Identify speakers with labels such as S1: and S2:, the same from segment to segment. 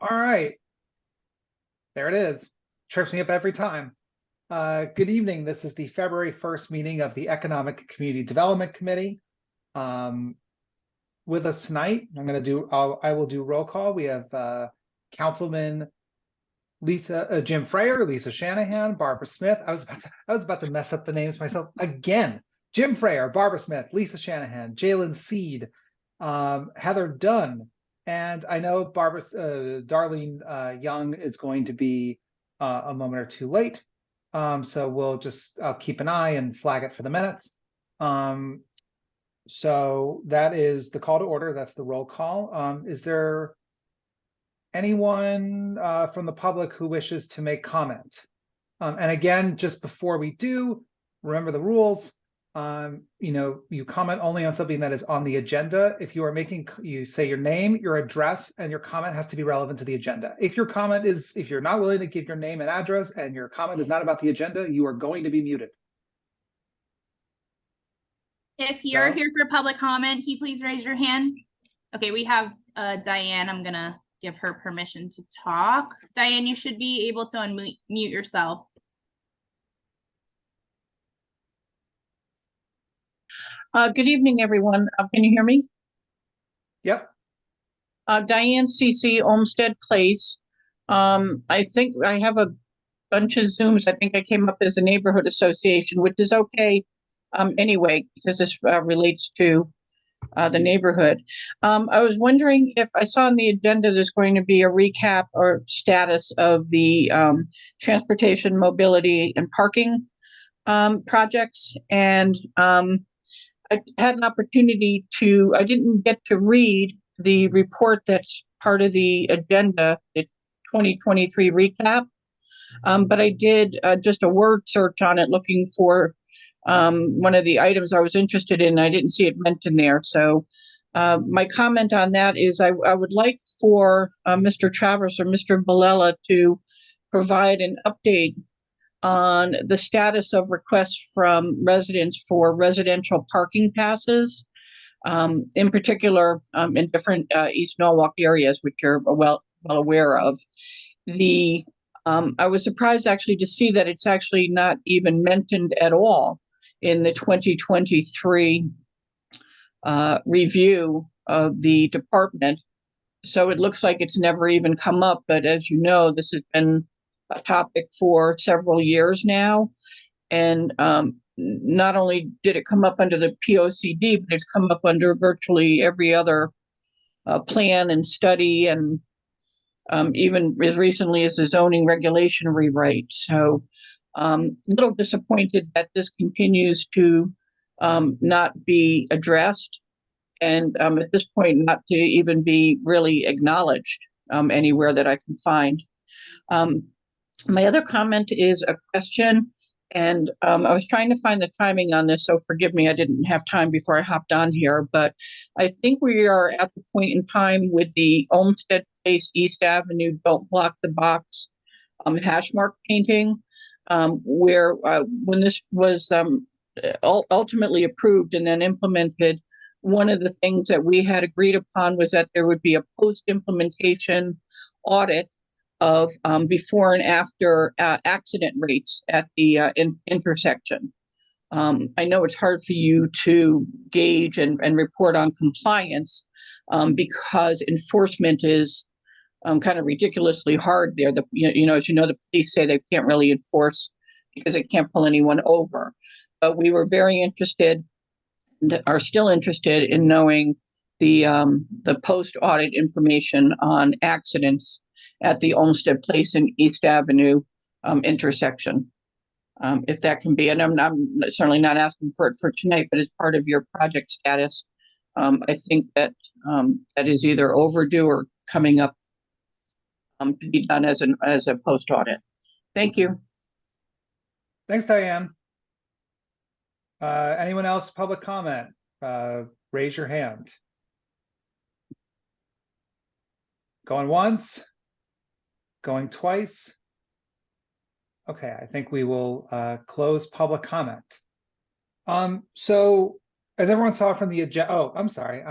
S1: All right, there it is. Trips me up every time. Good evening. This is the February 1st meeting of the Economic Community Development Committee. Um, with us tonight, I will do roll call. We have Councilman Jim Frayer, Lisa Shanahan, Barbara Smith. I was about to mess up the names myself again. Jim Frayer, Barbara Smith, Lisa Shanahan, Jalen Seed, Heather Dunn, and I know Darlene Young is going to be a moment or two late. So I'll keep an eye and flag it for the minutes. So that is the call to order. That's the roll call. Is there anyone from the public who wishes to make comment? And again, just before we do, remember the rules. You comment only on something that is on the agenda. If you say your name, your address, and your comment has to be relevant to the agenda. If you're not willing to give your name and address and your comment is not about the agenda, you are going to be muted.
S2: If you're here for public comment, can you please raise your hand? Okay, we have Diane. I'm gonna give her permission to talk. Diane, you should be able to unmute yourself.
S3: Good evening, everyone. Can you hear me?
S1: Yep.
S3: Diane CC, Olmsted Place. I think I have a bunch of Zooms. I think I came up as a neighborhood association, which is okay anyway, because this relates to the neighborhood. I was wondering if I saw on the agenda there's going to be a recap or status of the transportation, mobility, and parking projects. And I had an opportunity I didn't get to read the report that's part of the agenda, the 2023 recap, but I did just a word search on it looking for one of the items I was interested in. I didn't see it mentioned there. So my comment on that is I would like for Mr. Travers or Mr. Bilella to provide an update on the status of requests from residents for residential parking passes, in particular in different East Norwalk areas, which you're well aware of. I was surprised actually to see that it's actually not even mentioned at all in the 2023 review of the department. So it looks like it's never even come up, but as you know, this has been a topic for several years now. And not only did it come up under the POCD, but it's come up under virtually every other plan and study, and even as recently as the zoning regulation rewrite. So a little disappointed that this continues to not be addressed, and at this point not to even be really acknowledged anywhere that I can find. My other comment is a question, and I was trying to find the timing on this, so forgive me, I didn't have time before I hopped on here, but I think we are at the point in time with the Olmsted Place East Avenue Don't Block the Box hash mark painting, where when this was ultimately approved and then implemented, one of the things that we had agreed upon was that there would be a post-implementation audit of before and after accident rates at the intersection. I know it's hard for you to gauge and report on compliance because enforcement is kind of ridiculously hard there. As you know, the police say they can't really enforce because they can't pull anyone over. But we were very interested and are still interested in knowing the post-audit information on accidents at the Olmsted Place and East Avenue intersection. If that can be, and I'm certainly not asking for it for tonight, but as part of your project status, I think that that is either overdue or coming up to be done as a post audit. Thank you.
S1: Thanks, Diane. Anyone else? Public comment? Raise your hand. Going once? Going twice? Okay, I think we will close public comment. So as everyone saw from the agenda, oh, I'm sorry.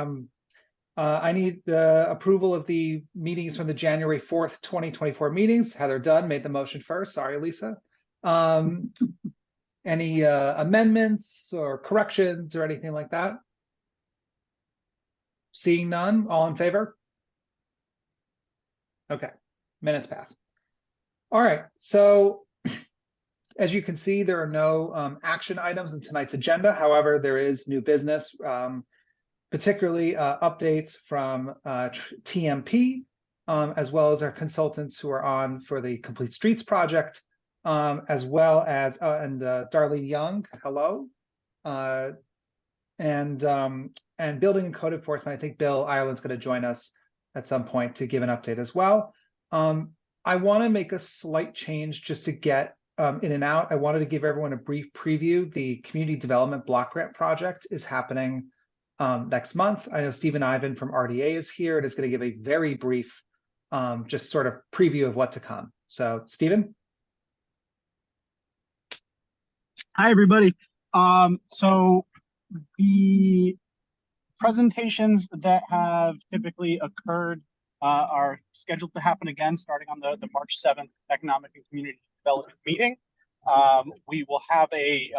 S1: I need the approval of the meetings from the January 4th, 2024 meetings. Heather Dunn made the motion first. Sorry, Lisa. Any amendments or corrections or anything like that? Seeing none, all in favor? Okay, minutes pass. All right, so as you can see, there are no action items in tonight's agenda. However, there is new business, particularly updates from TMP, as well as our consultants who are on for the Complete Streets project, as well as Darlene Young, hello, and building and code enforcement. I think Bill Ireland's going to join us at some point to give an update as well. I want to make a slight change just to get in and out. I wanted to give everyone a brief preview. The Community Development Block Grant Project is happening next month. I know Stephen Ivan from RDA is here and is going to give a very brief, just sort of preview of what to come. So, Stephen.
S4: Hi, everybody. So the presentations that have typically occurred are scheduled to happen again starting on the March 7th Economic and Community Development meeting. We will have a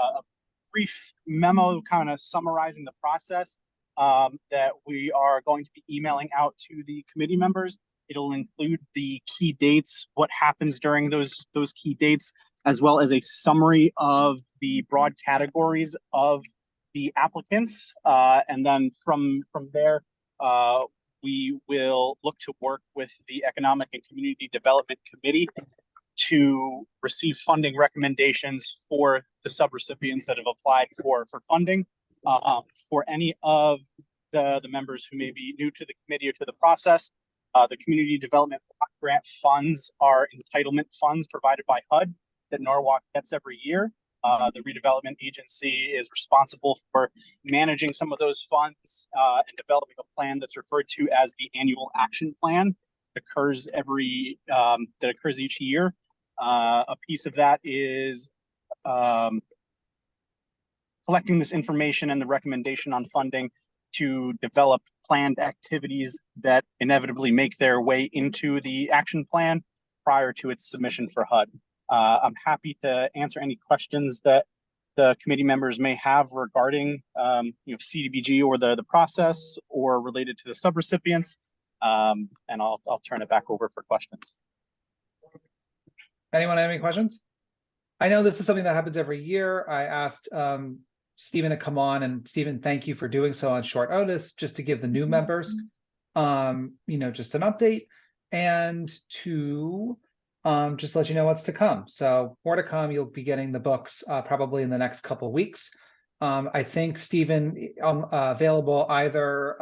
S4: brief memo kind of summarizing the process that we are going to be emailing out to the committee members. It'll include the key dates, what happens during those key dates, as well as a summary of the broad categories of the applicants. And then from there, we will look to work with the Economic and Community Development Committee to receive funding recommendations for the subrecipients that have applied for funding. For any of the members who may be new to the committee or to the process, the Community Development Block Grant funds are entitlement funds provided by HUD that Norwalk gets every year. The redevelopment agency is responsible for managing some of those funds and developing a plan that's referred to as the annual action plan. That occurs each year. A piece of that is collecting this information and the recommendation on funding to develop planned activities that inevitably make their way into the action plan prior to its submission for HUD. I'm happy to answer any questions that the committee members may have regarding CDBG or the process or related to the subrecipients. And I'll turn it back over for questions.
S1: Anyone have any questions? I know this is something that happens every year. I asked Stephen to come on, and Stephen, thank you for doing so on short notice, just to give the new members, just an update and to just let you know what's to come. So more to come. You'll be getting the books probably in the next couple of weeks. I think Stephen available either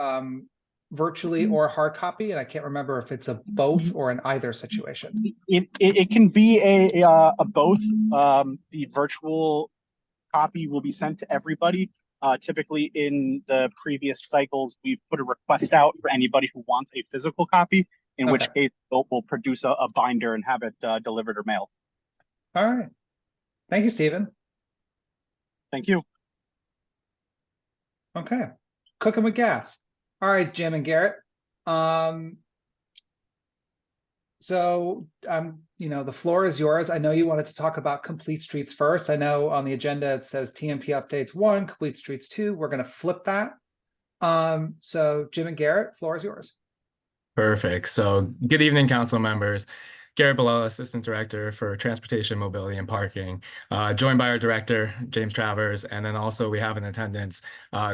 S1: virtually or hard copy, and I can't remember if it's a both or an either situation.
S4: It can be a both. The virtual copy will be sent to everybody. Typically in the previous cycles, we've put a request out for anybody who wants a physical copy, in which case we'll produce a binder and have it delivered or mailed.
S1: All right. Thank you, Stephen.
S4: Thank you.
S1: Okay. Cooking with gas. All right, Jim and Garrett. So, the floor is yours. I know you wanted to talk about Complete Streets first. I know on the agenda it says TMP updates 1, Complete Streets 2. We're going to flip that. So Jim and Garrett, floor is yours.
S5: Perfect. So good evening, council members. Garrett Bilella, Assistant Director for Transportation, Mobility, and Parking, joined by our Director, James Travers, and then also we have in attendance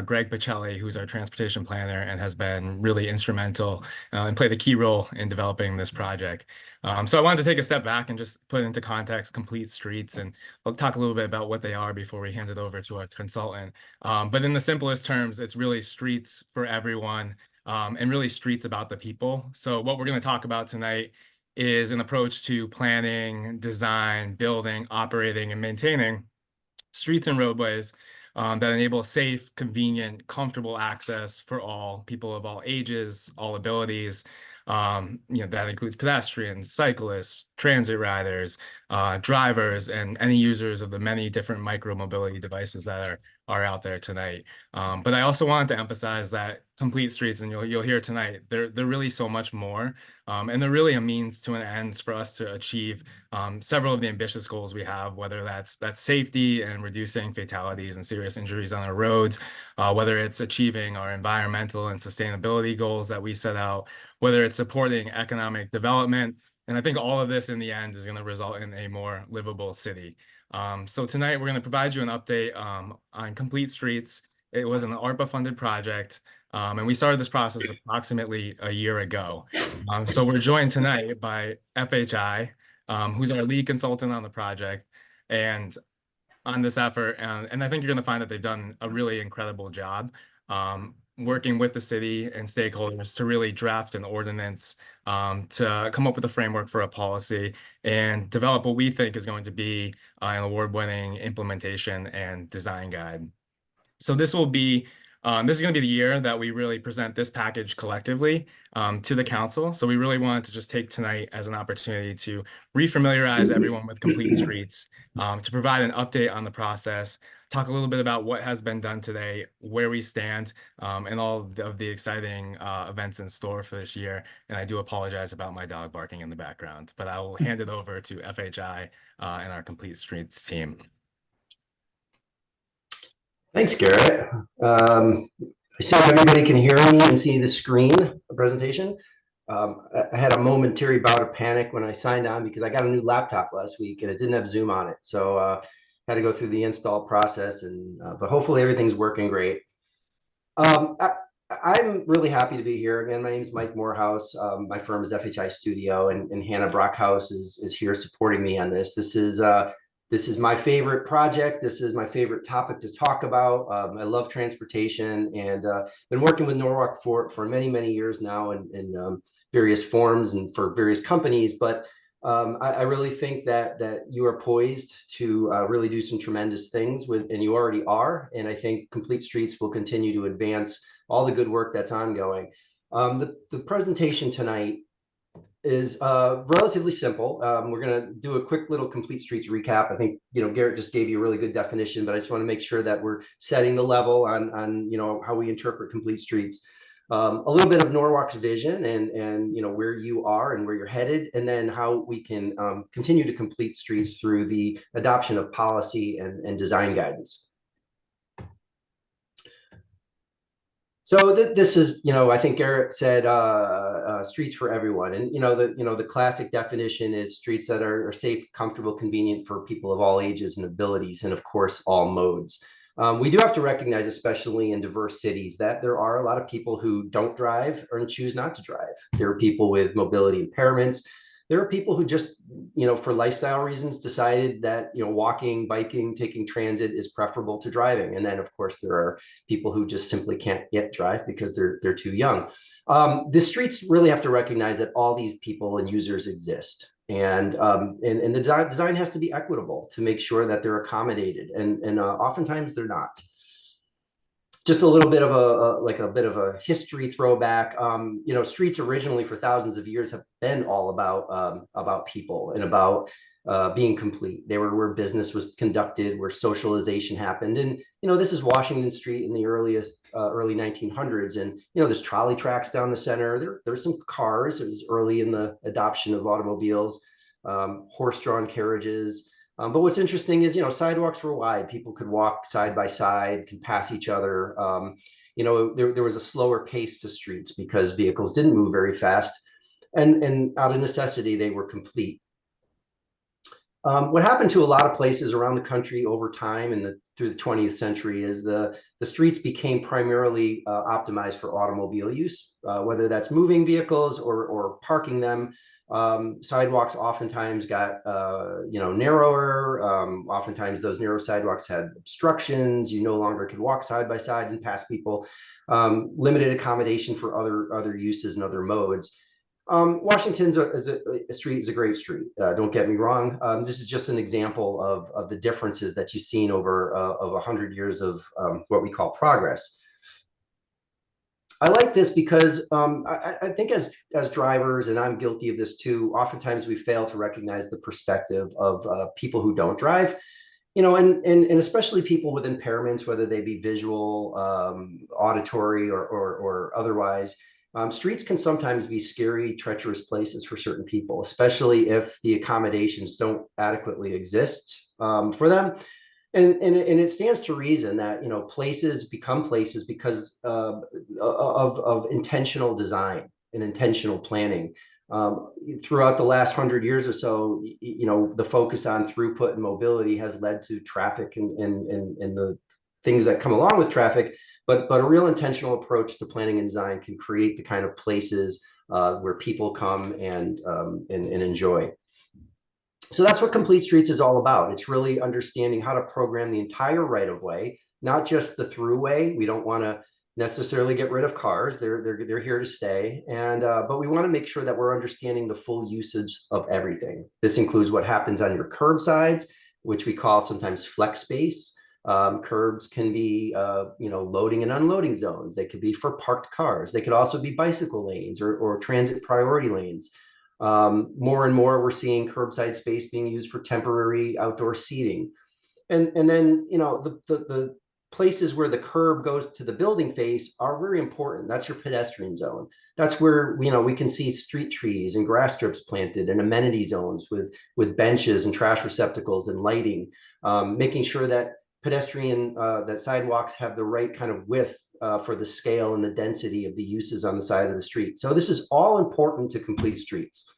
S5: Greg Pacelli, who's our Transportation Planner and has been really instrumental and played a key role in developing this project. So I wanted to take a step back and just put into context Complete Streets, and I'll talk a little bit about what they are before we hand it over to our consultant. But in the simplest terms, it's really streets for everyone, and really streets about the people. So what we're going to talk about tonight is an approach to planning, design, building, operating, and maintaining streets and roadways that enable safe, convenient, comfortable access for all people of all ages, all abilities. That includes pedestrians, cyclists, transit riders, drivers, and any users of the many different micro-mobility devices that are out there tonight. But I also wanted to emphasize that Complete Streets, and you'll hear tonight, they're really so much more, and they're really a means to an end for us to achieve several of the ambitious goals we have, whether that's safety and reducing fatalities and serious injuries on our roads, whether it's achieving our environmental and sustainability goals that we set out, whether it's supporting economic development. And I think all of this in the end is going to result in a more livable city. So tonight we're going to provide you an update on Complete Streets. It was an ARPA-funded project, and we started this process approximately a year ago. So we're joined tonight by FHI, who's our lead consultant on the project and on this effort. And I think you're going to find that they've done a really incredible job working with the city and stakeholders to really draft an ordinance to come up with a framework for a policy and develop what we think is going to be an award-winning implementation and design guide. So this is going to be the year that we really present this package collectively to the council. So we really wanted to just take tonight as an opportunity to refamiliarize everyone with Complete Streets, to provide an update on the process, talk a little bit about what has been done today, where we stand, and all of the exciting events in store for this year. And I do apologize about my dog barking in the background, but I will hand it over to FHI and our Complete Streets team.
S6: Thanks, Garrett. I assume everybody can hear me and see the screen presentation. I had a momentary bout of panic when I signed on because I got a new laptop last week and it didn't have Zoom on it. So had to go through the install process, and but hopefully everything's working great. I'm really happy to be here. Again, my name is Mike Morehouse. My firm is FHI Studio, and Hannah Brockhouse is here supporting me on this. This is my favorite project. This is my favorite topic to talk about. I love transportation, and been working with Norwalk for many, many years now in various forms and for various companies. But I really think that you are poised to really do some tremendous things and you already are. And I think Complete Streets will continue to advance all the good work that's ongoing. The presentation tonight is relatively simple. We're going to do a quick little Complete Streets recap. I think, Garrett just gave you a really good definition, but I just want to make sure that we're setting the level on how we interpret Complete Streets. A little bit of Norwalk's vision and where you are and where you're headed, and then how we can continue to complete streets through the adoption of policy and design guidance. So this is, I think Garrett said streets for everyone, and the classic definition is streets that are safe, comfortable, convenient for people of all ages and abilities, and of course all modes. We do have to recognize, especially in diverse cities, that there are a lot of people who don't drive or choose not to drive. There are people with mobility impairments. There are people who just, for lifestyle reasons, decided that, walking, biking, taking transit is preferable to driving. And then, of course, there are people who just simply can't yet drive because they're too young. The streets really have to recognize that all these people and users exist. And the design has to be equitable to make sure that they're accommodated. And oftentimes they're not. Just a little bit of a history throwback. Streets originally for thousands of years have been all about people and about being complete. They were where business was conducted, where socialization happened. And this is Washington Street in the early 1900s. And there's trolley tracks down the center. There's some cars. It was early in the adoption of automobiles, horse-drawn carriages. But what's interesting is, sidewalks were wide. People could walk side by side, can pass each other. There was a slower pace to streets because vehicles didn't move very fast. And out of necessity, they were complete. What happened to a lot of places around the country over time and through the 20th century is the streets became primarily optimized for automobile use, whether that's moving vehicles or parking them. Sidewalks oftentimes got narrower. Oftentimes those narrow sidewalks had obstructions. You no longer could walk side by side and pass people. Limited accommodation for other uses and other modes. Washington's street is a great street. Don't get me wrong. This is just an example of the differences that you've seen over 100 years of what we call progress. I like this because I think as drivers, and I'm guilty of this too, oftentimes we fail to recognize the perspective of people who don't drive. You know, and especially people with impairments, whether they be visual, auditory, or otherwise. Streets can sometimes be scary, treacherous places for certain people, especially if the accommodations don't adequately exist for them. And it stands to reason that, you know, places become places because of intentional design and intentional planning. Throughout the last 100 years or so, you know, the focus on throughput and mobility has led to traffic and the things that come along with traffic. But a real intentional approach to planning and design can create the kind of places where people come and enjoy. So that's what Complete Streets is all about. It's really understanding how to program the entire right of way, not just the throughway. We don't want to necessarily get rid of cars. They're here to stay. And but we want to make sure that we're understanding the full usage of everything. This includes what happens on your curbsides, which we call sometimes flex space. Curbs can be you know, loading and unloading zones. They could be for parked cars. They could also be bicycle lanes or transit priority lanes. More and more, we're seeing curbside space being used for temporary outdoor seating. And then, you know, the places where the curb goes to the building face are very important. That's your pedestrian zone. That's where, you know, we can see street trees and grass strips planted and amenity zones with benches and trash receptacles and lighting, making sure that that sidewalks have the right kind of width for the scale and the density of the uses on the side of the street. So this is all important to Complete Streets.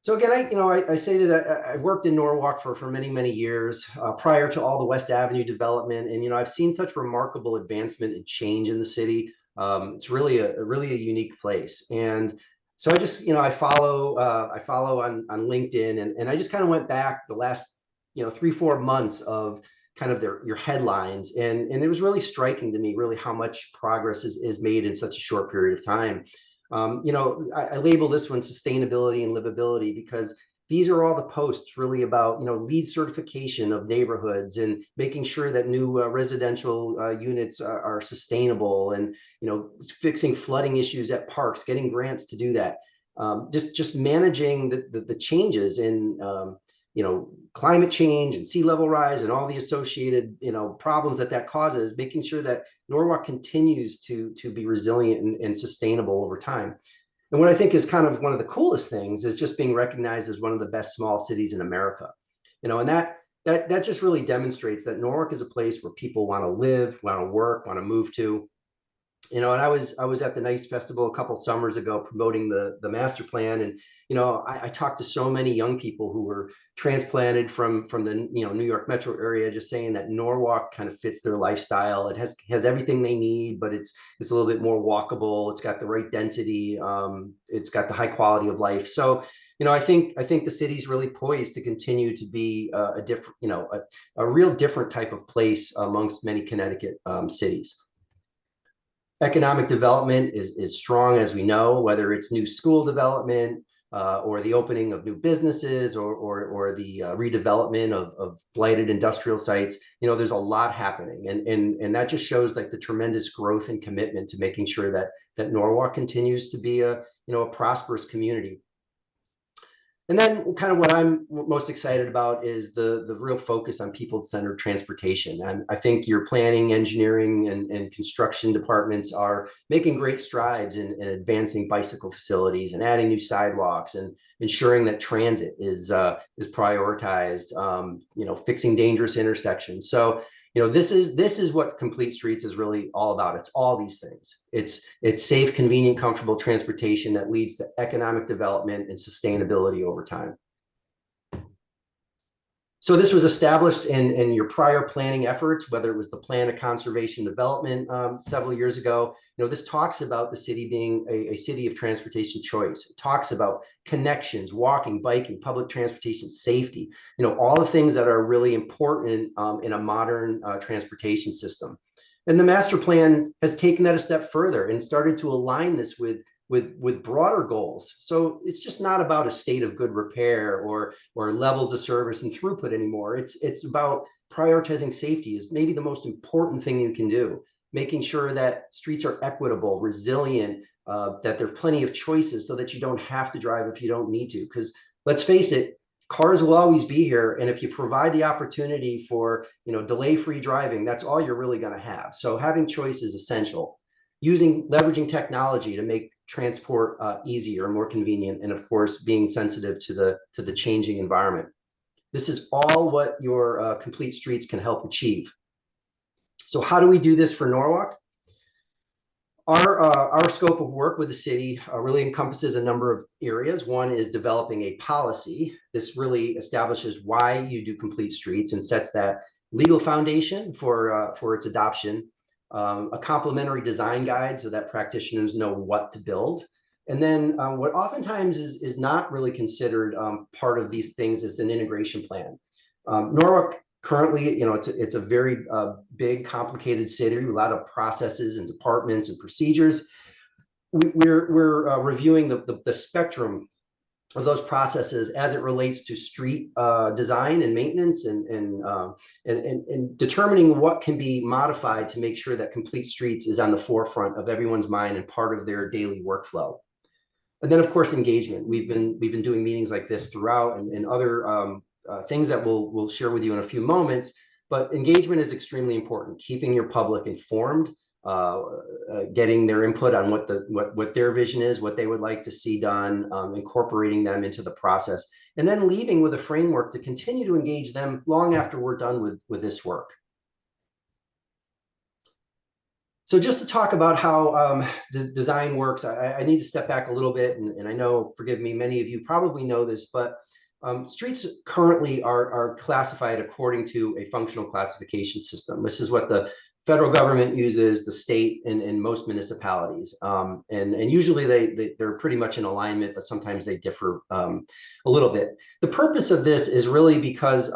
S6: So again, I say that I worked in Norwalk for many years prior to all the West Avenue development, and you know, I've seen such remarkable advancement and change in the city. It's really a unique place, and so I just, you know, I follow on LinkedIn, and I just kind of went back the last, you know, 3-4 months of kind of your headlines, and it was really striking to me, really how much progress is made in such a short period of time. You know, I label this one sustainability and livability because these are all the posts really about, you know, LEED certification of neighborhoods and making sure that new residential units are sustainable, and, you know, fixing flooding issues at parks, getting grants to do that. Just managing the changes in, you know, climate change and sea level rise and all the associated, you know, problems that causes, making sure that Norwalk continues to be resilient and sustainable over time. And what I think is kind of one of the coolest things is just being recognized as one of the best small cities in America. You know, and that just really demonstrates that Norwalk is a place where people want to live, want to work, want to move to. You know, and I was at the NICE Festival a couple summers ago promoting the master plan, and you know, I talked to so many young people who were transplanted from the, you know, New York metro area, just saying that Norwalk kind of fits their lifestyle. It has everything they need, but it's a little bit more walkable. It's got the right density. It's got the high quality of life. So, you know, I think the city's really poised to continue to be a different, you know, a real different type of place amongst many Connecticut cities. Economic development is strong, as we know, whether it's new school development or the opening of new businesses or the redevelopment of blighted industrial sites. You know, there's a lot happening, and that just shows like the tremendous growth and commitment to making sure that Norwalk continues to be a, you know, a prosperous community. And then kind of what I'm most excited about is the real focus on people-centered transportation. And I think your planning, engineering, and construction departments are making great strides in advancing bicycle facilities and adding new sidewalks and ensuring that transit is prioritized, you know, fixing dangerous intersections. So, you know, this is what Complete Streets is really all about. It's all these things. It's safe, convenient, comfortable transportation that leads to economic development and sustainability over time. So this was established in your prior planning efforts, whether it was the Plan of Conservation Development several years ago. You know, this talks about the city being a city of transportation choice. It talks about connections, walking, biking, public transportation, safety, you know, all the things that are really important in a modern transportation system. And the master plan has taken that a step further and started to align this with broader goals. So it's just not about a state of good repair or levels of service and throughput anymore. It's about prioritizing safety is maybe the most important thing you can do. making sure that streets are equitable, resilient, that there are plenty of choices so that you don't have to drive if you don't need to. Because let's face it, cars will always be here. And if you provide the opportunity for, delay-free driving, that's all you're really going to have. So having choice is essential. Leveraging technology to make transport easier and more convenient, and of course, being sensitive to the changing environment. This is all what your Complete Streets can help achieve. So how do we do this for Norwalk? Our scope of work with the city really encompasses a number of areas. One is developing a policy. This really establishes why you do Complete Streets and sets that legal foundation for its adoption. A complementary design guide so that practitioners know what to build. And then what oftentimes is not really considered part of these things is an integration plan. Norwalk currently, it's a very big, complicated city, a lot of processes and departments and procedures. We're reviewing the spectrum of those processes as it relates to street design and maintenance and determining what can be modified to make sure that Complete Streets is on the forefront of everyone's mind and part of their daily workflow. And then, of course, engagement. We've been doing meetings like this throughout and other things that we'll share with you in a few moments. But engagement is extremely important. Keeping your public informed, getting their input on what their vision is, what they would like to see done, incorporating them into the process, and then leaving with a framework to continue to engage them long after we're done with this work. So just to talk about how the design works, I need to step back a little bit, and I know, forgive me, many of you probably know this, but streets currently are classified according to a functional classification system. This is what the federal government uses, the state, and most municipalities. And usually they're pretty much in alignment, but sometimes they differ a little bit. The purpose of this is really because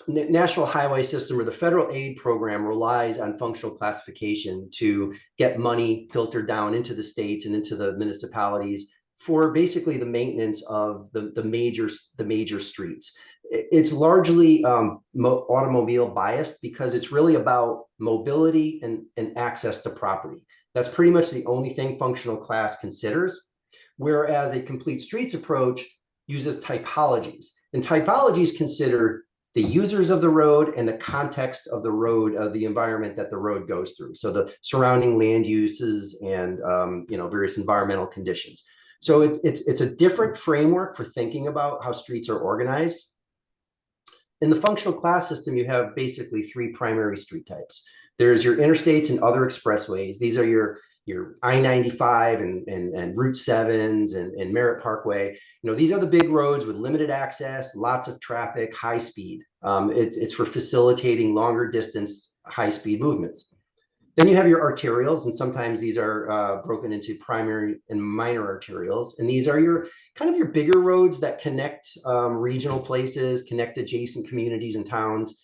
S6: the National Highway System or the federal aid program relies on functional classification to get money filtered down into the states and into the municipalities for basically the maintenance of the major streets. It's largely automobile biased because it's really about mobility and access to property. That's pretty much the only thing functional class considers, whereas a Complete Streets approach uses typologies. And typologies consider the users of the road and the context of the road, of the environment that the road goes through. So the surrounding land uses and various environmental conditions. So it's a different framework for thinking about how streets are organized. In the functional class system, you have basically three primary street types. There's your interstates and other expressways. These are your I-95 and Route 7s and Merritt Parkway. These are the big roads with limited access, lots of traffic, high speed. It's for facilitating longer distance, high speed movements. Then you have your arterials, and sometimes these are broken into primary and minor arterials. And these are your bigger roads that connect regional places, connect adjacent communities and towns.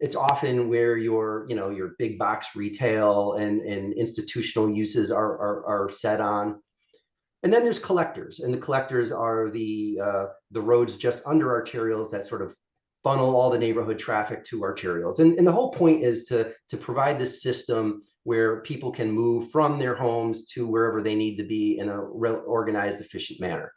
S6: It's often where your big box retail and institutional uses are set on. And then there's collectors, and the collectors are the roads just under arterials that sort of funnel all the neighborhood traffic to arterials. And the whole point is to provide this system where people can move from their homes to wherever they need to be in a organized, efficient manner.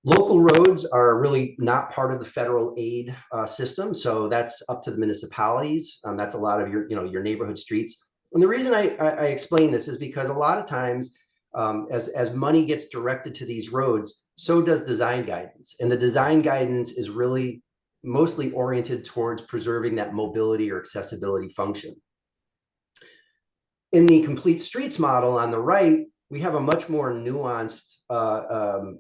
S6: Local roads are really not part of the federal aid system, so that's up to the municipalities. That's a lot of your neighborhood streets. And the reason I explain this is because a lot of times, as money gets directed to these roads, so does design guidance. And the design guidance is really mostly oriented towards preserving that mobility or accessibility function. In the Complete Streets model on the right, we have a much more nuanced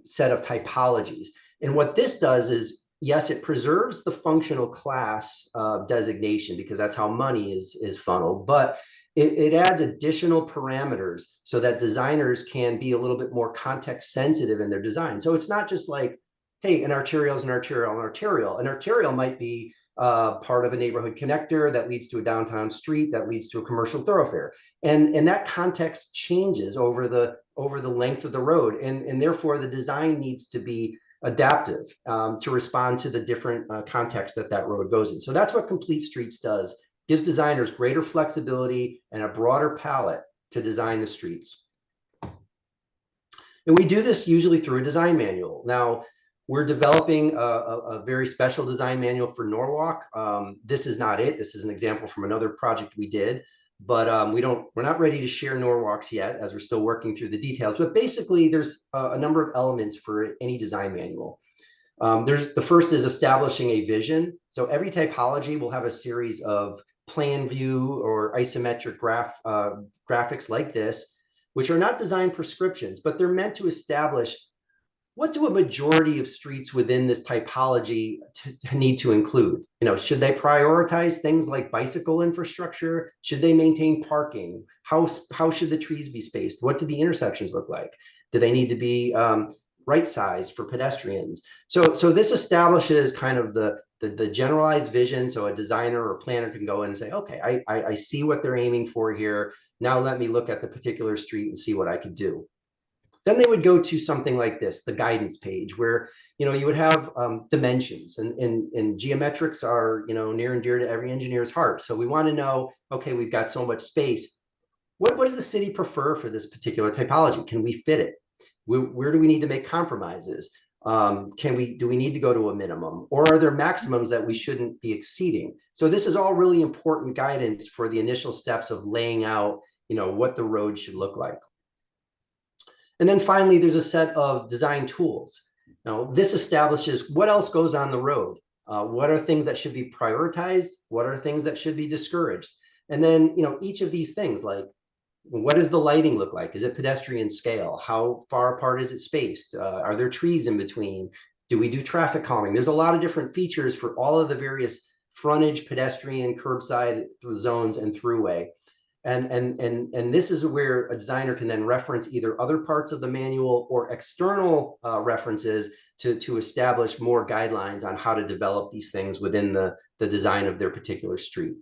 S6: set of typologies. And what this does is, yes, it preserves the functional class designation because that's how money is funneled, but it adds additional parameters so that designers can be a little bit more context sensitive in their design. So it's not just like, hey, an arterial is an arterial, an arterial. An arterial might be part of a neighborhood connector that leads to a downtown street that leads to a commercial thoroughfare. And that context changes over the length of the road. And therefore, the design needs to be adaptive to respond to the different context that road goes in. So that's what Complete Streets does gives designers greater flexibility and a broader palette to design the streets. And we do this usually through a design manual. Now, we're developing a very special design manual for Norwalk. This is not it. This is an example from another project we did, but we're not ready to share Norwalks yet, as we're still working through the details. But basically, there's a number of elements for any design manual. The first is establishing a vision. So every typology will have a series of plan view or isometric graphics like this, which are not design prescriptions, but they're meant to establish what do a majority of streets within this typology need to include. Should they prioritize things like bicycle infrastructure? Should they maintain parking? How should the trees be spaced? What do the intersections look like? Do they need to be right sized for pedestrians? So this establishes kind of the generalized vision. So a designer or planner can go in and say, okay, I see what they're aiming for here. Now let me look at the particular street and see what I could do. Then they would go to something like this, the guidance page, where you would have dimensions, and geometrics are near and dear to every engineer's heart. So we want to know, okay, we've got so much space. What does the city prefer for this particular typology? Can we fit it? Where do we need to make compromises? Do we need to go to a minimum, or are there maximums that we shouldn't be exceeding? So this is all really important guidance for the initial steps of laying out what the road should look like. And then finally, there's a set of design tools. Now, this establishes what else goes on the road. What are things that should be prioritized? What are things that should be discouraged? And then, each of these things, like, what does the lighting look like? Is it pedestrian scale? How far apart is it spaced? Are there trees in between? Do we do traffic calming? There's a lot of different features for all of the various frontage, pedestrian, curbside zones, and throughway. And this is where a designer can then reference either other parts of the manual or external references to establish more guidelines on how to develop these things within the design of their particular street.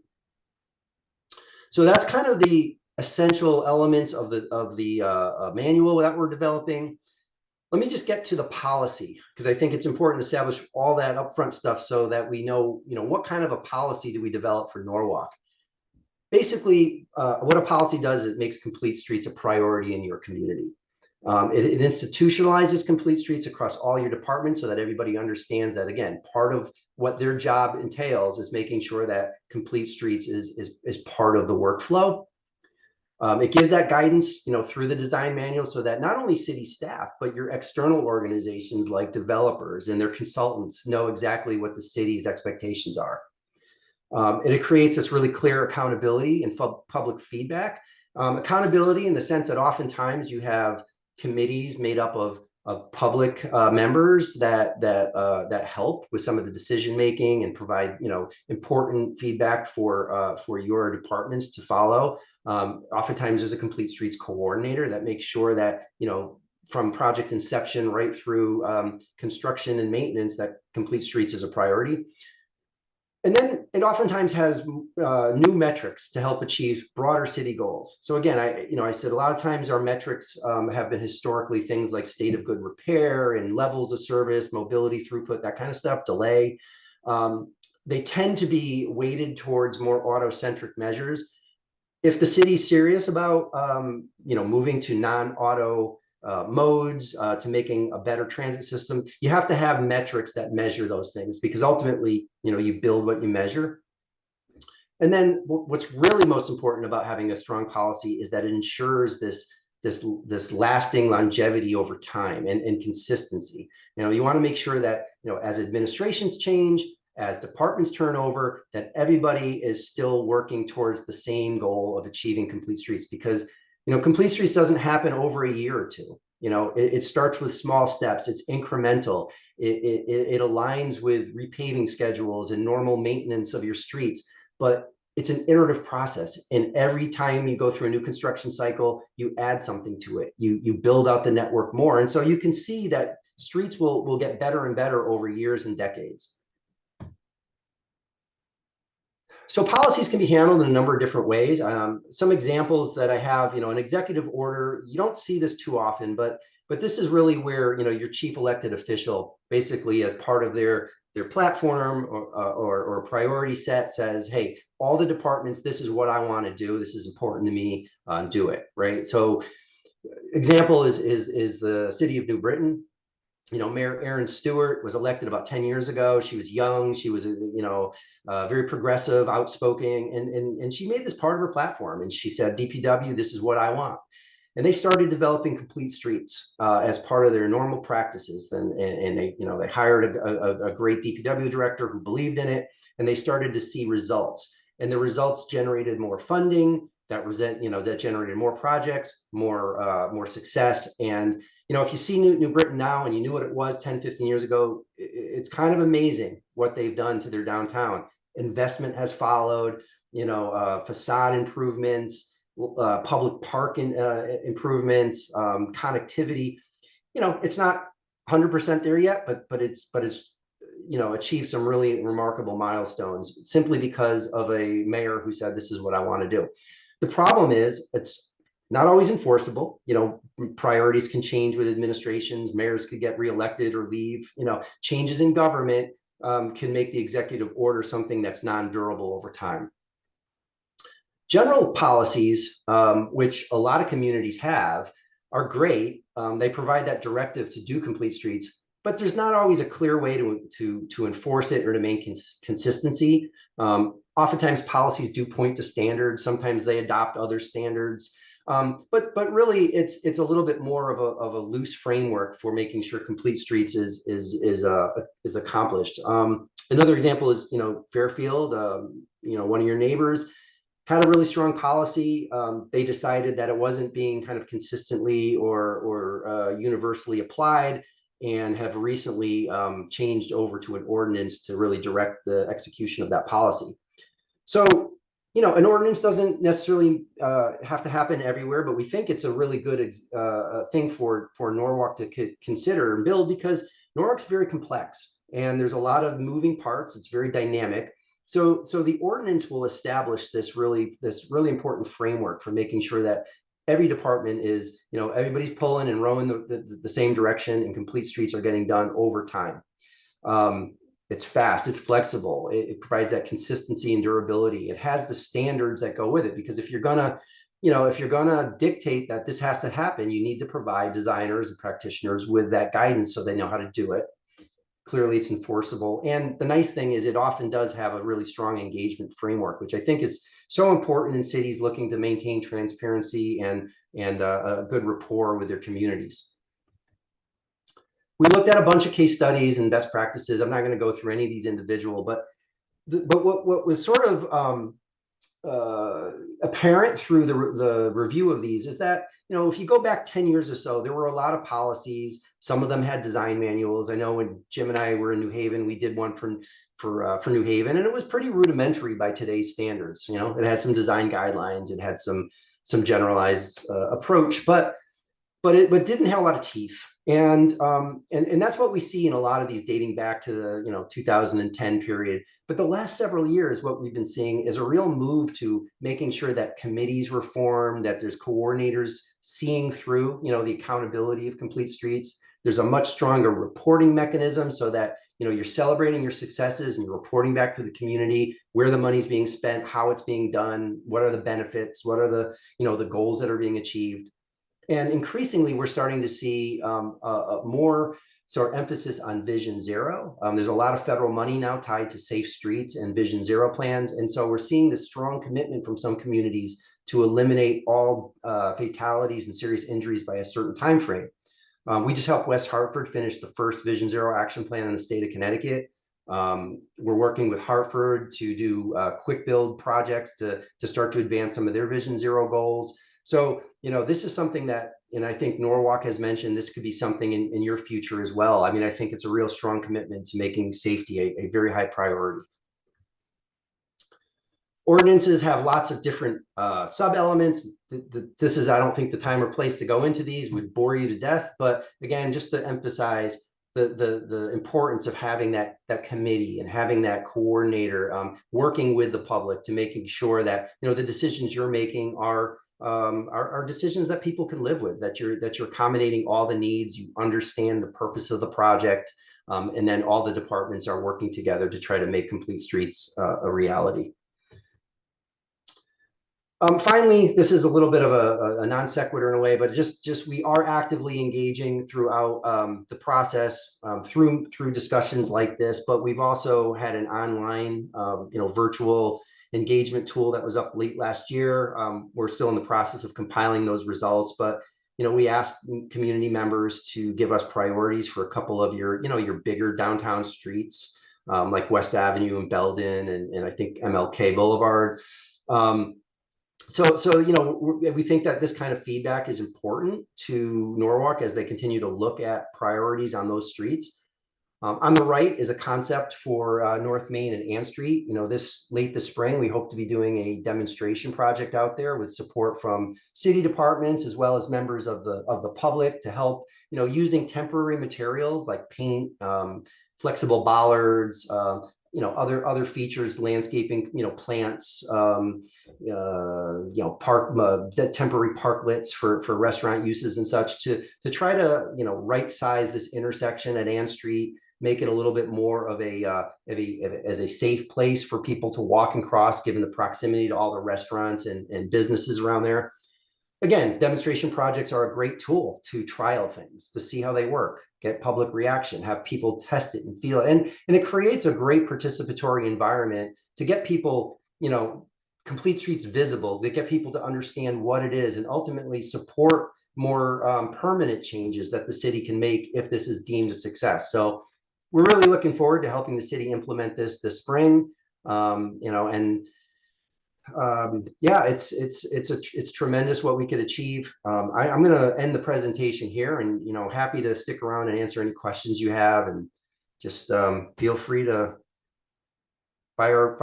S6: So that's kind of the essential elements of the manual that we're developing. Let me just get to the policy, because I think it's important to establish all that upfront stuff so that we know, what kind of a policy do we develop for Norwalk. Basically, what a policy does is it makes complete streets a priority in your community. It institutionalizes complete streets across all your departments so that everybody understands that, again, part of what their job entails is making sure that complete streets is part of the workflow. It gives that guidance, through the design manual so that not only city staff, but your external organizations like developers and their consultants know exactly what the city's expectations are. And it creates this really clear accountability and public feedback. Accountability in the sense that oftentimes you have committees made up of public members that help with some of the decision making and provide important feedback for your departments to follow. Oftentimes there's a complete streets coordinator that makes sure that from project inception right through construction and maintenance, that complete streets is a priority. And then it oftentimes has new metrics to help achieve broader city goals. So again, I said a lot of times our metrics have been historically things like state of good repair and levels of service, mobility, throughput, that kind of stuff, delay. They tend to be weighted towards more auto-centric measures. If the city's serious about moving to non-auto modes, to making a better transit system, you have to have metrics that measure those things, because ultimately, you build what you measure. And then what's really most important about having a strong policy is that it ensures this lasting longevity over time and consistency. You want to make sure that, as administrations change, as departments turn over, that everybody is still working towards the same goal of achieving complete streets, because complete streets doesn't happen over a year or two. It starts with small steps. It's incremental. It aligns with repaving schedules and normal maintenance of your streets, but it's an iterative process. And every time you go through a new construction cycle, you add something to it. You build out the network more. And so you can see that streets will get better and better over years and decades. So policies can be handled in a number of different ways. Some examples that I have, an executive order, you don't see this too often, but this is really where, your chief elected official, basically as part of their their platform or priority set says, hey, all the departments, this is what I want to do. This is important to me. Do it, right? So example is the city of New Britain. You know, Mayor Erin Stewart was elected about 10 years ago. She was young. She was, very progressive, outspoken, and she made this part of her platform. And she said, DPW, this is what I want. And they started developing complete streets as part of their normal practices. And they hired a great DPW director who believed in it, and they started to see results. And the results generated more funding. That generated more projects, more success. And if you see New Britain now and you knew what it was 10, 15 years ago, it's kind of amazing what they've done to their downtown. Investment has followed, facade improvements, public park improvements, connectivity. It's not 100% there yet, but it's achieved some really remarkable milestones simply because of a mayor who said, this is what I want to do. The problem is it's not always enforceable. Priorities can change with administrations. Mayors could get reelected or leave. Changes in government can make the executive order something that's non-durable over time. General policies, which a lot of communities have, are great. They provide that directive to do complete streets, but there's not always a clear way to enforce it or to maintain consistency. Oftentimes policies do point to standards. Sometimes they adopt other standards. But really it's a little bit more of a loose framework for making sure complete streets is accomplished. Another example is, Fairfield, one of your neighbors had a really strong policy. They decided that it wasn't being kind of consistently or universally applied, and have recently changed over to an ordinance to really direct the execution of that policy. So, an ordinance doesn't necessarily have to happen everywhere, but we think it's a really good thing for Norwalk to consider and build, because Norwalk's very complex and there's a lot of moving parts. It's very dynamic. So the ordinance will establish this really important framework for making sure that every department is, everybody's pulling and rowing the same direction, and complete streets are getting done over time. It's fast, it's flexible, it provides that consistency and durability. It has the standards that go with it, because if you're gonna dictate that this has to happen, you need to provide designers and practitioners with that guidance so they know how to do it. Clearly it's enforceable. And the nice thing is it often does have a really strong engagement framework, which I think is so important in cities looking to maintain transparency and a good rapport with their communities. We looked at a bunch of case studies and best practices. I'm not going to go through any of these individual, but what was sort of apparent through the review of these is that, if you go back 10 years or so, there were a lot of policies. Some of them had design manuals. I know when Jim and I were in New Haven, we did one for New Haven, and it was pretty rudimentary by today's standards. It had some design guidelines, it had some generalized approach, but it didn't have a lot of teeth. And that's what we see in a lot of these dating back to the 2010 period. But the last several years, what we've been seeing is a real move to making sure that committees were formed, that there's coordinators seeing through the accountability of complete streets. There's a much stronger reporting mechanism so that you're celebrating your successes and you're reporting back to the community where the money's being spent, how it's being done, what are the benefits, what are the the goals that are being achieved. And increasingly, we're starting to see more sort of emphasis on Vision Zero. There's a lot of federal money now tied to safe streets and Vision Zero plans. And so we're seeing this strong commitment from some communities to eliminate all fatalities and serious injuries by a certain time frame. We just helped West Hartford finish the first Vision Zero action plan in the state of Connecticut. We're working with Hartford to do quick build projects to start to advance some of their Vision Zero goals. So, this is something that, and I think Norwalk has mentioned, this could be something in your future as well. I mean, I think it's a real strong commitment to making safety a very high priority. Ordinances have lots of different sub-elements. This is, I don't think, the time or place to go into these, would bore you to death. But again, just to emphasize the importance of having that committee and having that coordinator working with the public to making sure that, the decisions you're making are decisions that people can live with, that you're accommodating all the needs, you understand the purpose of the project, And then all the departments are working together to try to make complete streets a reality. Finally, this is a little bit of a non sequitur in a way, but just we are actively engaging throughout the process through discussions like this. But we've also had an online, virtual engagement tool that was up late last year. We're still in the process of compiling those results, but we asked community members to give us priorities for a couple of your bigger downtown streets, like West Avenue and Belden, and I think MLK Boulevard. So we think that this kind of feedback is important to Norwalk as they continue to look at priorities on those streets. On the right is a concept for North Main and Ann Street. This spring, we hope to be doing a demonstration project out there with support from city departments as well as members of the public to help, using temporary materials like paint, flexible bollards, other features, landscaping, plants, temporary parklets for restaurant uses and such to try to, right size this intersection at Ann Street, make it a little bit more of as a safe place for people to walk and cross, given the proximity to all the restaurants and businesses around there. Again, demonstration projects are a great tool to trial things, to see how they work, get public reaction, have people test it and feel it. And it creates a great participatory environment to get people, complete streets visible, to get people to understand what it is and ultimately support more permanent changes that the city can make if this is deemed a success. So we're really looking forward to helping the city implement this spring, it's tremendous what we could achieve. I'm going to end the presentation here, and happy to stick around and answer any questions you have, and just feel free to fire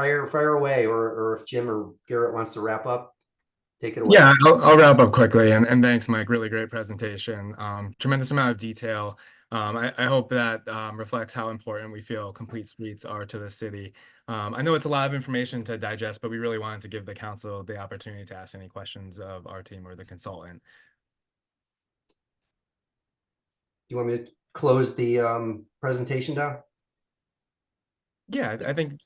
S6: away, or if Jim or Garrett wants to wrap up, take it away.
S5: Yeah, I'll wrap up quickly, and thanks, Mike. Really great presentation. Tremendous amount of detail. I hope that reflects how important we feel complete streets are to the city. I know it's a lot of information to digest, but we really wanted to give the council the opportunity to ask any questions of our team or the consultant.
S6: Do you want me to close the presentation down?
S5: Yeah, I think,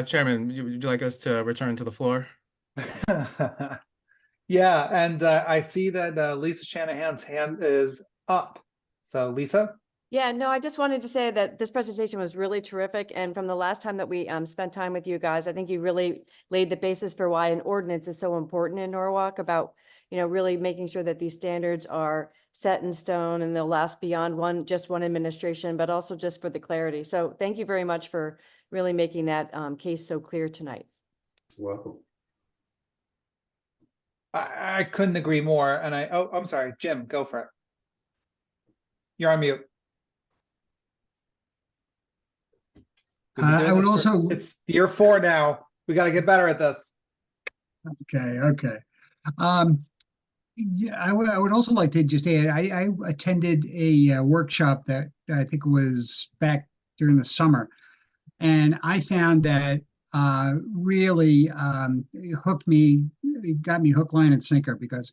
S5: Chairman, would you like us to return to the floor?
S1: Yeah, and I see that Lisa Shanahan's hand is up. So Lisa?
S7: Yeah, no, I just wanted to say that this presentation was really terrific. And from the last time that we spent time with you guys, I think you really laid the basis for why an ordinance is so important in Norwalk, about, really making sure that these standards are set in stone and they'll last beyond just one administration, but also just for the clarity. So thank you very much for really making that case so clear tonight.
S6: You're welcome.
S1: I couldn't agree more. And I'm sorry, Jim, go for it. You're on mute.
S8: I would also.
S1: It's year 4 now. We got to get better at this.
S8: Okay. Yeah, I would also like to just add, I attended a workshop that I think was back during the summer, and I found that really hooked me. It got me hook, line, and sinker, because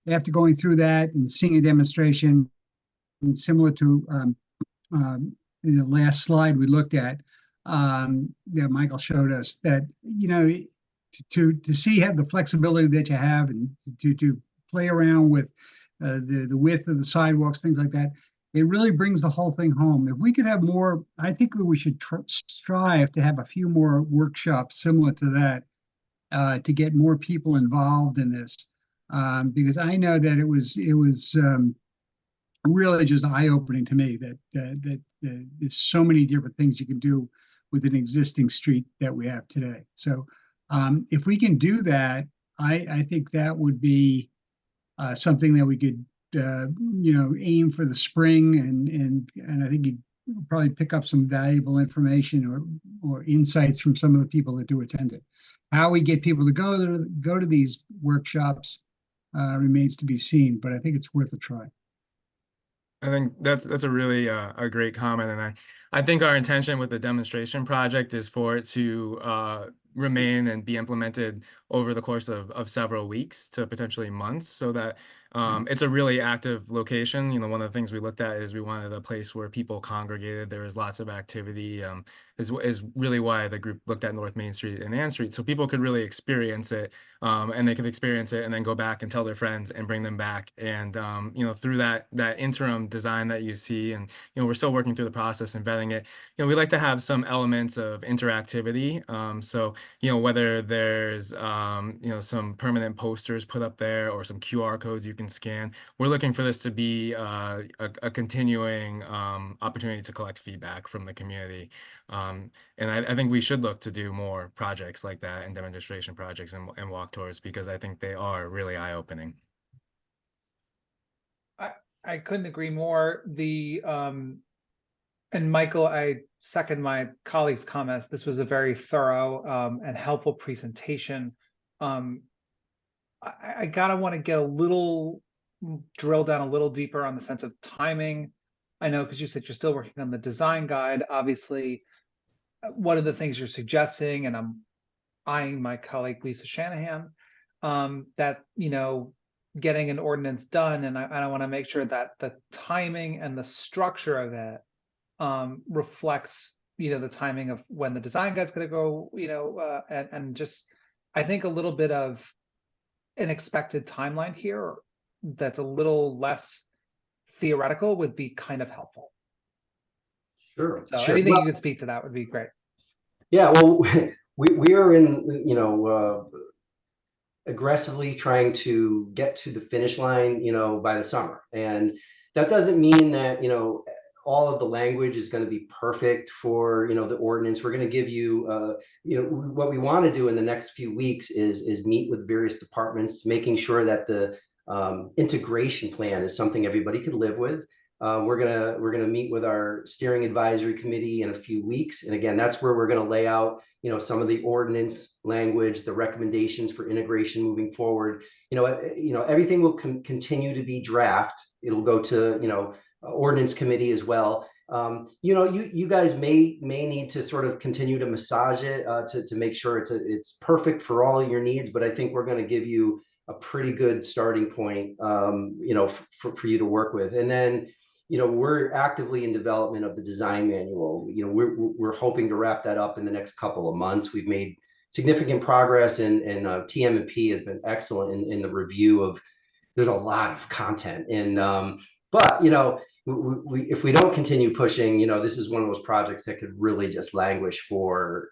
S8: after going through that and seeing a demonstration, and similar to the last slide we looked at, that Michael showed us, that to see have the flexibility that you have, and to play around with the width of the sidewalks, things like that, it really brings the whole thing home. If we could have more, I think that we should strive to have a few more workshops similar to that, to get more people involved in this, because I know that it was really just eye-opening to me that there's so many different things you can do with an existing street that we have today. So if we can do that, I think that would be something that we could aim for the spring, and I think you'd probably pick up some valuable information or insights from some of the people that do attend it. How we get people to go to these workshops remains to be seen, but I think it's worth a try.
S5: I think that's a really a great comment, and I think our intention with the demonstration project is for it to remain and be implemented over the course of several weeks to potentially months, so that it's a really active location. You know, one of the things we looked at is we wanted a place where people congregated. There was lots of activity. Is really why the group looked at North Main Street and Ann Street, so people could really experience it, and they could experience it and then go back and tell their friends and bring them back. And you know, through that interim design that you see, and you know, we're still working through the process and vetting it. You know, we like to have some elements of interactivity. So you know, whether there's you know, some permanent posters put up there or some QR codes you can scan, we're looking for this to be a continuing opportunity to collect feedback from the community. And I think we should look to do more projects like that, and demonstration projects and walk tours, because I think they are really eye-opening.
S1: I couldn't agree more. And Michael, I second my colleague's comments. This was a very thorough and helpful presentation. I gotta want to get a little drill down a little deeper on the sense of timing. I know, because you said you're still working on the design guide. Obviously, one of the things you're suggesting, and I'm eyeing my colleague Lisa Shanahan, that, you know, getting an ordinance done, and I want to make sure that the timing and the structure of it reflects, you know, the timing of when the design guide's going to go, you know, and just, I think a little bit of an expected timeline here that's a little less theoretical would be kind of helpful.
S6: Sure.
S1: So
S6: Sure.
S1: anything
S6: Well,
S1: you could speak to that would be great.
S6: yeah, well, we are in, you know, aggressively trying to get to the finish line, you know, by the summer. And that doesn't mean that, you know, all of the language is going to be perfect for, you know, the ordinance. We're going to give you, you know, what we want to do in the next few weeks is meet with various departments, making sure that the integration plan is something everybody could live with. We're gonna meet with our steering advisory committee in a few weeks, and again, that's where we're gonna lay out, you know, some of the ordinance language, the recommendations for integration moving forward. You know, everything will continue to be draft. It'll go to, you know, ordinance committee as well. You know, you guys may need to sort of continue to massage it to make sure it's perfect for all your needs, but I think we're going to give you a pretty good starting point, you know, for you to work with. And then, you know, we're actively in development of the design manual. You know, we're hoping to wrap that up in the next couple of months. We've made significant progress, and TM&P has been excellent in the review of. There's a lot of content, and but you know, if we don't continue pushing, you know, this is one of those projects that could really just languish for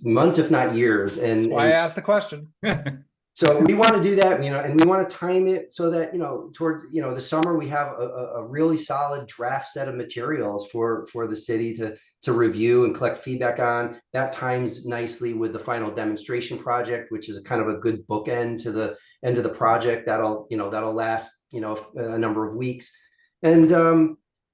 S6: months, if not years. And
S1: That's why I asked the question.
S6: So we want to do that, you know, and we want to time it so that, you know, towards, you know, the summer, we have a really solid draft set of materials for the city to review and collect feedback on. That times nicely with the final demonstration project, which is a kind of a good bookend to the end of the project. That'll last, you know, a number of weeks. And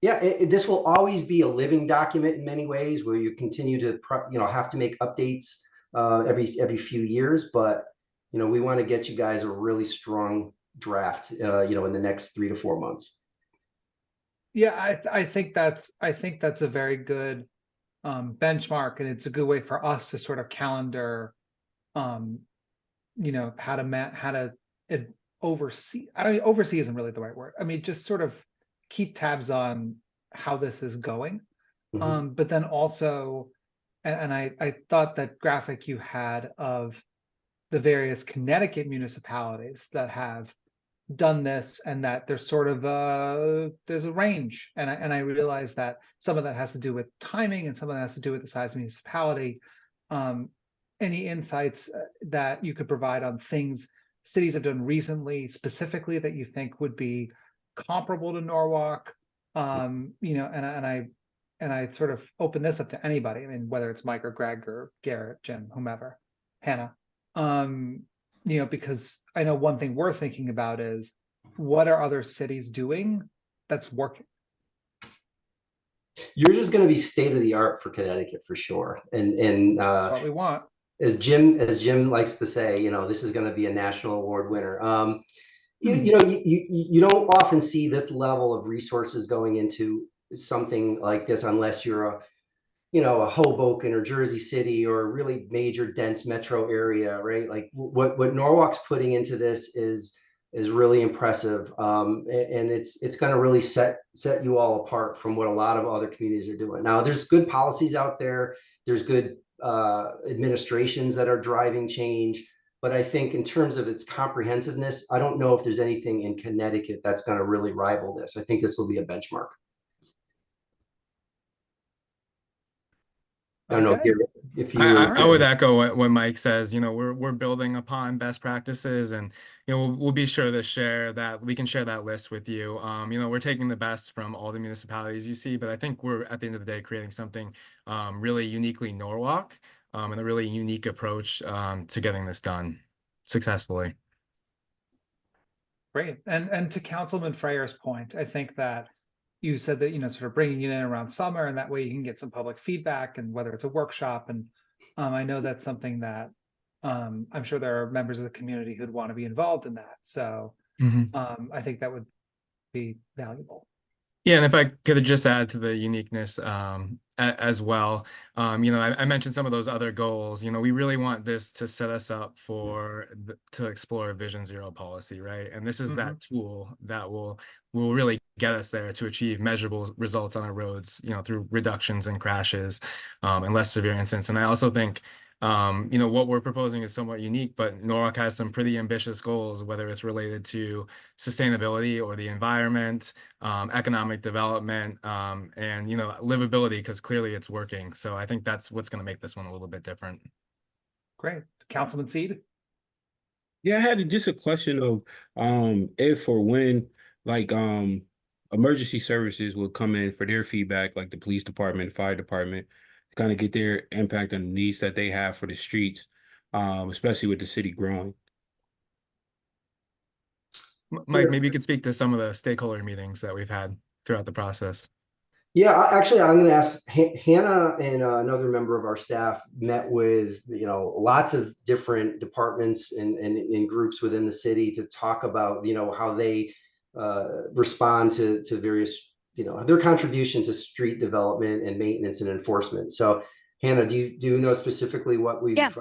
S6: yeah, this will always be a living document in many ways, where you continue to, you know, have to make updates every few years, but you know, we want to get you guys a really strong draft, you know, in the next 3 to 4 months.
S1: Yeah, I think that's a very good benchmark, and it's a good way for us to sort of calendar, you know, how to oversee. Oversee isn't really the right word. I mean, just sort of keep tabs on how this is going.
S6: Mm-hmm.
S1: But then also, and I thought that graphic you had of the various Connecticut municipalities that have done this, and that there's sort of there's a range, and I realize that some of that has to do with timing, and some of that has to do with the size of the municipality. Any insights that you could provide on things cities have done recently, specifically, that you think would be comparable to Norwalk? You know, and I sort of open this up to anybody. I mean, whether it's Mike or Greg or Garrett, Jim, whomever, Hannah. You know, because I know one thing we're thinking about is, what are other cities doing that's working?
S6: Yours is going to be state of the art for Connecticut for sure, and
S1: That's what we want.
S6: As Jim likes to say, you know, this is going to be a national award winner. You know, you don't often see this level of resources going into something like this unless you're you know, a Hoboken or Jersey City or a really major dense metro area, right? Like what Norwalk's putting into this is really impressive, and it's going to really set you all apart from what a lot of other communities are doing. Now, there's good policies out there. There's good administrations that are driving change. But I think in terms of its comprehensiveness, I don't know if there's anything in Connecticut that's going to really rival this. I think this will be a benchmark. I don't know
S1: Okay.
S6: if you.
S5: I would echo what Mike says. You know, we're building upon best practices, and you know, we'll be sure to share that. We can share that list with you. You know, we're taking the best from all the municipalities you see, but I think we're at the end of the day creating something really uniquely Norwalk, and a really unique approach to getting this done successfully.
S1: Great. And to Councilman Freyer's point, I think that you said that, you know, sort of bringing it in around summer, and that way you can get some public feedback, and whether it's a workshop. And I know that's something that I'm sure there are members of the community who'd want to be involved in that. So I think that would be valuable.
S5: Yeah, and if I could just add to the uniqueness as well, you know, I mentioned some of those other goals. You know, we really want this to set us up for to explore Vision Zero policy, right? And this is that tool that will really get us there to achieve measurable results on our roads, you know, through reductions in crashes and less severe incidents. And I also think you know, what we're proposing is somewhat unique, but Norwalk has some pretty ambitious goals, whether it's related to sustainability or the environment, economic development, and, you know, livability, because clearly it's working. So I think that's what's going to make this one a little bit different.
S1: Great. Councilman Seed?
S9: Yeah, I had just a question of if or when, like, emergency services will come in for their feedback, like the police department, fire department, kind of get their impact on the needs that they have for the streets, especially with the city growing.
S5: Mike, maybe you could speak to some of the stakeholder meetings that we've had throughout the process.
S6: Yeah, actually, I'm going to ask Hannah and another member of our staff met with, you know, lots of different departments and groups within the city to talk about, you know, how they respond to various, you know, their contribution to street development and maintenance and enforcement. So, Hannah, do you know specifically what we've?
S10: Yeah.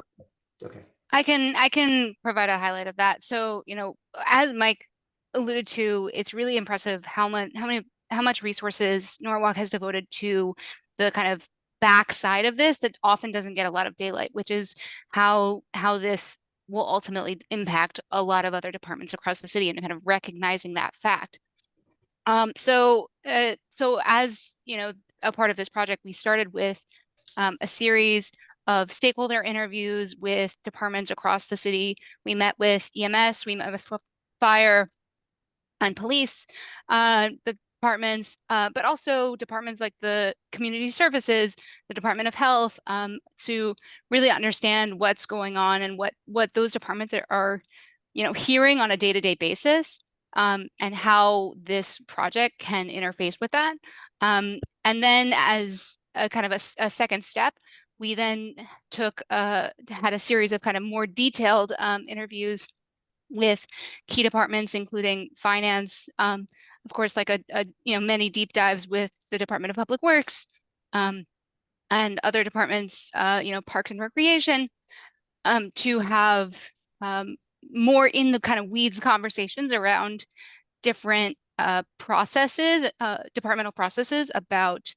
S6: Okay.
S10: I can provide a highlight of that. So, you know, as Mike alluded to, it's really impressive how much resources Norwalk has devoted to the kind of backside of this that often doesn't get a lot of daylight, which is how this will ultimately impact a lot of other departments across the city, and kind of recognizing that fact. So as you know, a part of this project, we started with a series of stakeholder interviews with departments across the city. We met with EMS, we met with fire and police departments, but also departments like the community services, the Department of Health, to really understand what's going on and what those departments are, you know, hearing on a day-to-day basis, and how this project can interface with that. And then as a kind of a second step, we then had a series of kind of more detailed interviews with key departments, including finance, of course, like you know, many deep dives with the Department of Public Works, and other departments, you know, Parks and Recreation, to have more in the kind of weeds conversations around different processes, departmental processes about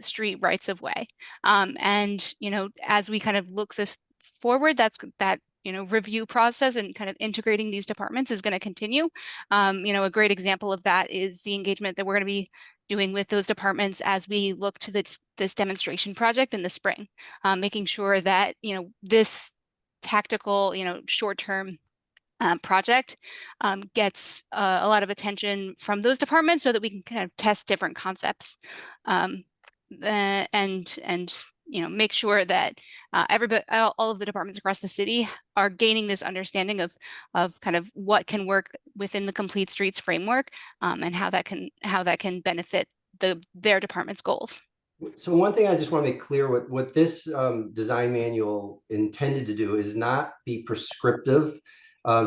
S10: street rights of way. And, you know, as we kind of look this forward, that you know, review process and kind of integrating these departments is going to continue. You know, a great example of that is the engagement that we're going to be doing with those departments as we look to this demonstration project in the spring, making sure that, you know, this tactical, you know, short-term project gets a lot of attention from those departments, so that we can kind of test different concepts, and you know, make sure that everybody, all of the departments across the city are gaining this understanding of kind of what can work within the Complete Streets framework, and how that can benefit their department's goals.
S6: So one thing I just want to make clear, what this design manual intended to do is not be prescriptive.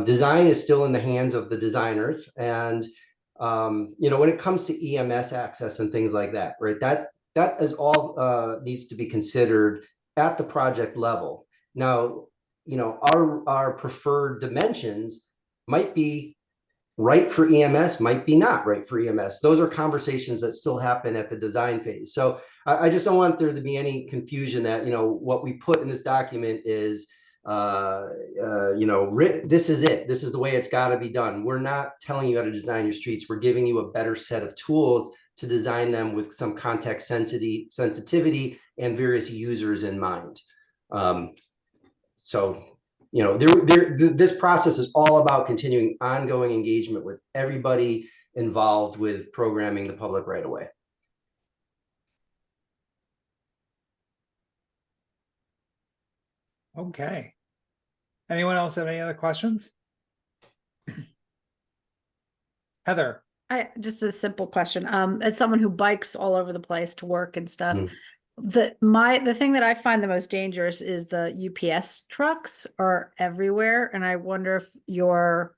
S6: Design is still in the hands of the designers, and you know, when it comes to EMS access and things like that, right? that is all needs to be considered at the project level. Now, our preferred dimensions might be right for EMS, might be not right for EMS. Those are conversations that still happen at the design phase. So I just don't want there to be any confusion that, what we put in this document is, this is it. This is the way it's got to be done. We're not telling you how to design your streets. We're giving you a better set of tools to design them with some context sensitivity and various users in mind. This process is all about continuing ongoing engagement with everybody involved with programming the public right away.
S1: Okay. Anyone else have any other questions? Heather.
S11: Just a simple question. As someone who bikes all over the place to work and stuff,
S6: Mm.
S11: the thing that I find the most dangerous is the UPS trucks are everywhere, and I wonder if your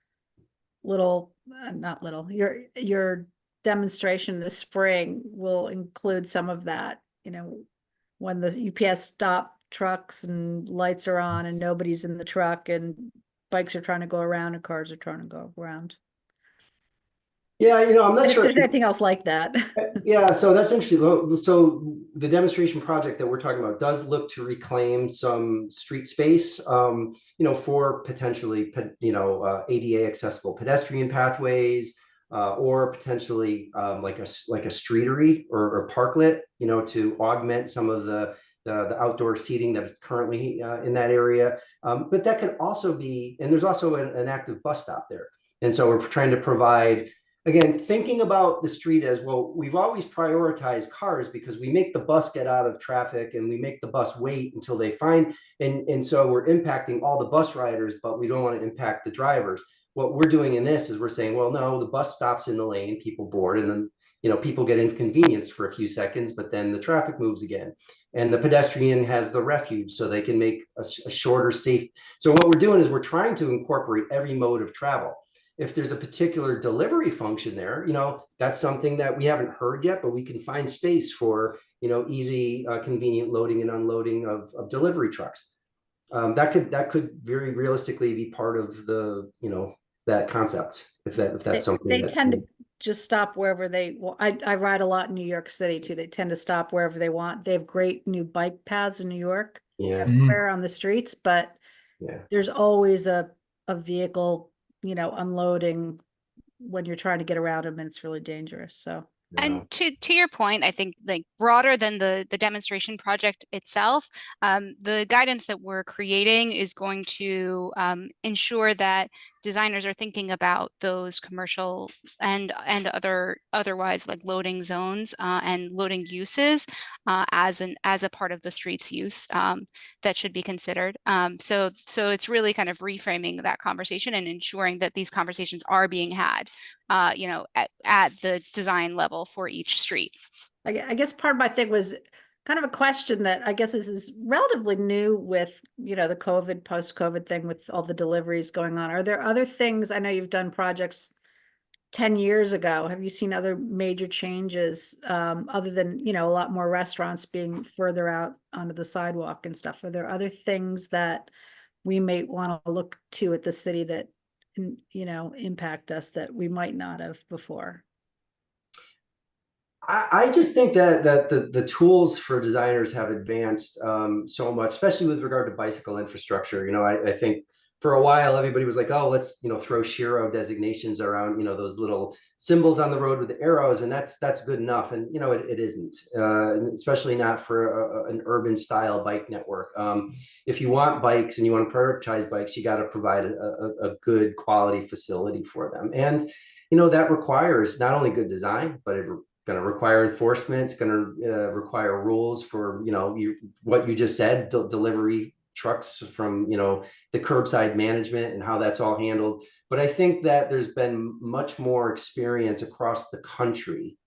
S11: your demonstration this spring will include some of that. When the UPS stop trucks and lights are on and nobody's in the truck and bikes are trying to go around and cars are trying to go around.
S6: Yeah, I'm not
S11: And
S6: sure
S11: if there's anything else like that.
S6: Yeah, so that's interesting. So the demonstration project that we're talking about does look to reclaim some street space, for potentially, ADA accessible pedestrian pathways, or potentially like a streetery or parklet, to augment some of the outdoor seating that is currently in that area. But that could also be, and there's also an active bus stop there. And so we're trying to provide, again, thinking about the street as well, we've always prioritized cars because we make the bus get out of traffic and we make the bus wait until they find, and so we're impacting all the bus riders, but we don't want to impact the drivers. What we're doing in this is we're saying, well, no, the bus stops in the lane, people board, and then, people get inconvenienced for a few seconds, but then the traffic moves again. And the pedestrian has the refuge so they can make a shorter, safe. So what we're doing is we're trying to incorporate every mode of travel. If there's a particular delivery function there, that's something that we haven't heard yet, but we can find space for, easy, convenient loading and unloading of delivery trucks. That could very realistically be part of the, that concept. If that's something
S11: they tend to just stop wherever they want. I ride a lot in New York City too. They tend to stop wherever they want. They have great new bike paths in New York.
S6: Yeah.
S11: Everywhere on the streets, but
S6: Yeah.
S11: there's always a vehicle, unloading when you're trying to get around them, and it's really dangerous. So.
S10: And to your point, I think like broader than the demonstration project itself, the guidance that we're creating is going to ensure that designers are thinking about those commercial and otherwise like loading zones and loading uses as a part of the street's use that should be considered. So it's really kind of reframing that conversation and ensuring that these conversations are being had at the design level for each street.
S11: I guess part of my thing was kind of a question that I guess is relatively new with, the COVID, post-COVID thing with all the deliveries going on. Are there other things? I know you've done projects 10 years ago. Have you seen other major changes other than, a lot more restaurants being further out onto the sidewalk and stuff? Are there other things that we may want to look to at the city that, impact us that we might not have before?
S6: I just think that the tools for designers have advanced so much, especially with regard to bicycle infrastructure. I think for a while everybody was like, oh, let's throw Shiro designations around, those little symbols on the road with the arrows, and that's good enough. And it isn't, especially not for an urban style bike network. If you want bikes and you want to prioritize bikes, you got to provide a good quality facility for them. And that requires not only good design, but it going to require enforcement. It's going to require rules for what you just said, delivery trucks, from the curbside management and how that's all handled. But I think that there's been much more experience across the country,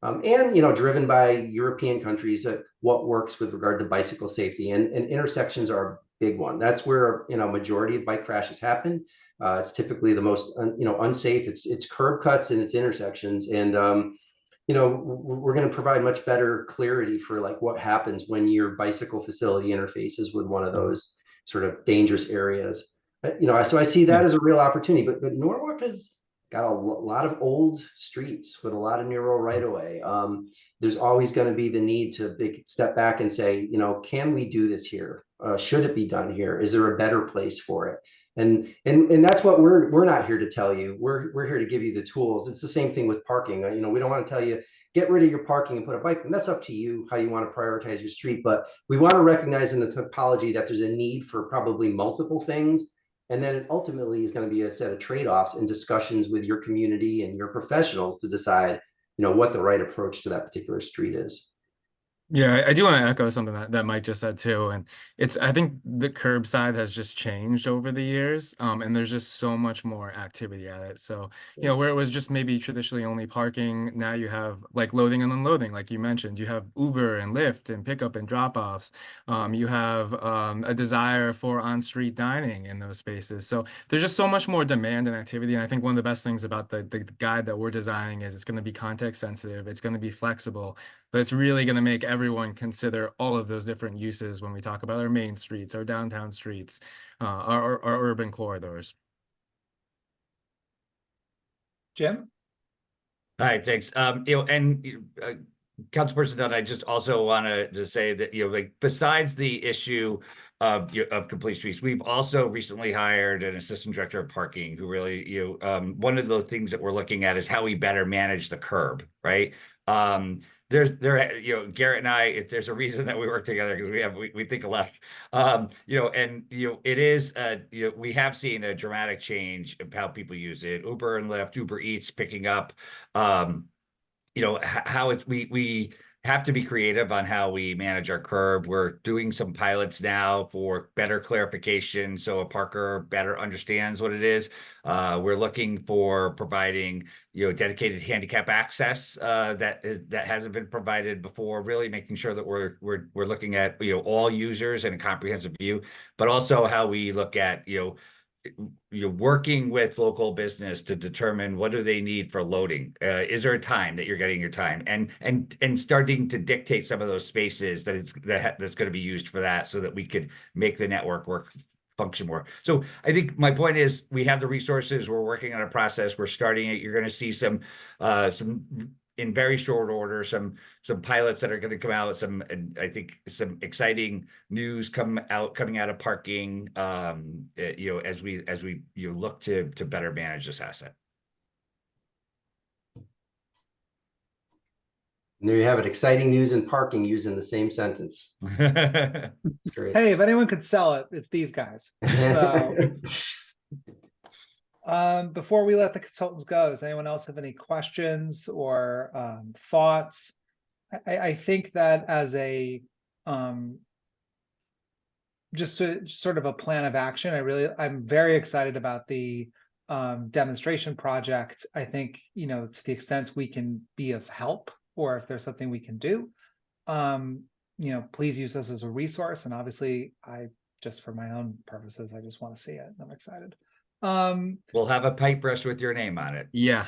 S6: and driven by European countries, at what works with regard to bicycle safety, and intersections are a big one. That's where majority of bike crashes happen. It's typically the most unsafe. It's curb cuts and it's intersections, and you know, we're going to provide much better clarity for like what happens when your bicycle facility interfaces with one of those sort of dangerous areas. You know, so I see that as a real opportunity, but Norwalk has got a lot of old streets with a lot of narrow right of way. There's always going to be the need to step back and say, you know, can we do this here? Should it be done here? Is there a better place for it? And that's what we're not here to tell you. We're here to give you the tools. It's the same thing with parking. You know, we don't want to tell you get rid of your parking and put a bike, and that's up to you how you want to prioritize your street. But we want to recognize in the topology that there's a need for probably multiple things. And then it ultimately is going to be a set of trade-offs and discussions with your community and your professionals to decide, you know, what the right approach to that particular street is.
S5: Yeah, I do want to echo something that Mike just said too. And I think the curbside has just changed over the years. And there's just so much more activity at it. So, you know, where it was just maybe traditionally only parking, now you have like loading and unloading, like you mentioned. You have Uber and Lyft and pickup and drop-offs. You have a desire for on-street dining in those spaces. So there's just so much more demand and activity. And I think one of the best things about the guide that we're designing is it's going to be context sensitive, it's going to be flexible, but it's really going to make everyone consider all of those different uses when we talk about our main streets, our downtown streets, our urban corridors.
S1: Jim?
S12: Hi, thanks. You know, and Councilperson Dunn, I just also want to say that, you know, like besides the issue of complete streets, we've also recently hired an assistant director of parking who really, you know, one of the things that we're looking at is how we better manage the curb, right? You know, Garrett and I, if there's a reason that we work together because we think alike, you know, and, you know, it is, you know, we have seen a dramatic change of how people use it. Uber and Lyft, Uber Eats picking up, you know, how we have to be creative on how we manage our curb. We're doing some pilots now for better clarification so a parker better understands what it is. We're looking for providing, you know, dedicated handicap access that hasn't been provided before, really making sure that we're looking at, you know, all users in a comprehensive view, but also how we look at, you know, you're working with local business to determine what do they need for loading. Is there a time that you're getting your time, and starting to dictate some of those spaces that's going to be used for that, so that we could make the network function more. So I think my point is we have the resources. We're working on a process. We're starting it. You're going to see some in very short order, some pilots that are going to come out, I think some exciting news coming out of parking, you know, as we you know, look to better manage this asset.
S6: And there you have it. Exciting news and parking used in the same sentence. It's great.
S1: Hey, if anyone could sell it, it's these guys. So, before we let the consultants go, does anyone else have any questions or thoughts? I think that as a just sort of a plan of action, I'm very excited about the demonstration project. I think, you know, to the extent we can be of help, or if there's something we can do, you know, please use us as a resource. And obviously, just for my own purposes, I just want to see it. I'm excited.
S12: We'll have a pipe brush with your name on it.
S5: Yeah.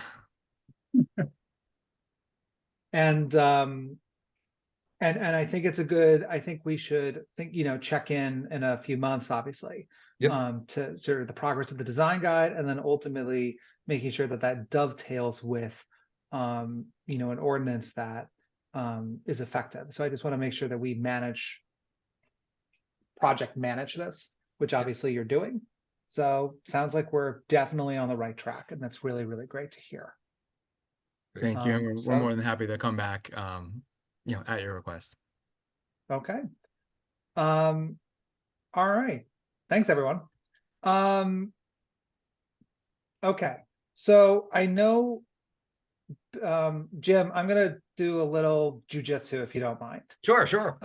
S1: And I think it's I think we should you know, check in a few months, obviously,
S12: yep,
S1: to sort of the progress of the design guide, and then ultimately making sure that dovetails with, you know, an ordinance that is effective. So I just want to make sure that we project manage this, which obviously you're doing. So sounds like we're definitely on the right track, and that's really, really great to hear.
S5: Thank you. And we're more than happy to come back, you know, at your request.
S1: Okay. All right. Thanks, everyone. Okay. So I know, Jim, I'm gonna do a little jujitsu if you don't mind.
S12: Sure.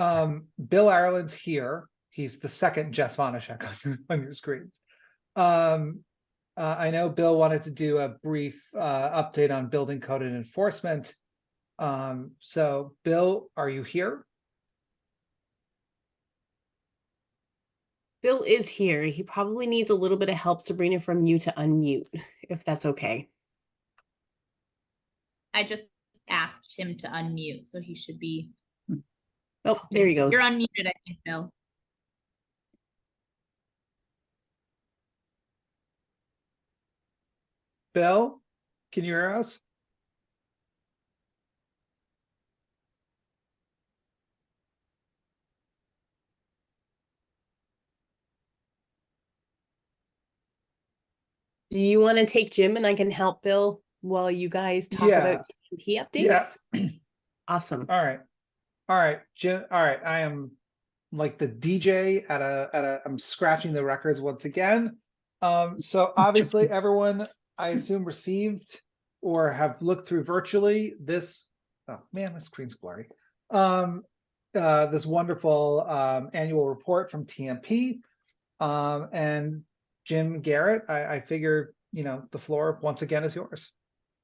S1: Bill Ireland's here. He's the second Jess Vanashek on your screens. I know Bill wanted to do a brief update on building code and enforcement. So Bill, are you here?
S13: Bill is here. He probably needs a little bit of help, Sabrina, from you to unmute, if that's okay.
S2: I just asked him to unmute, so he should be.
S13: Oh, there he goes.
S2: You're unmuted, I think, Bill.
S1: Bill, can you hear us?
S13: Do you want to take Jim and I can help Bill while you guys talk about TMP updates?
S1: Yeah.
S13: Awesome.
S1: All right, Jim. All right, I am like the DJ I'm scratching the records once again. So obviously everyone, I assume, received or have looked through virtually this. Oh man, my screen's blurry. This wonderful annual report from TMP. And Jim Garrett, I figure, the floor once again is yours.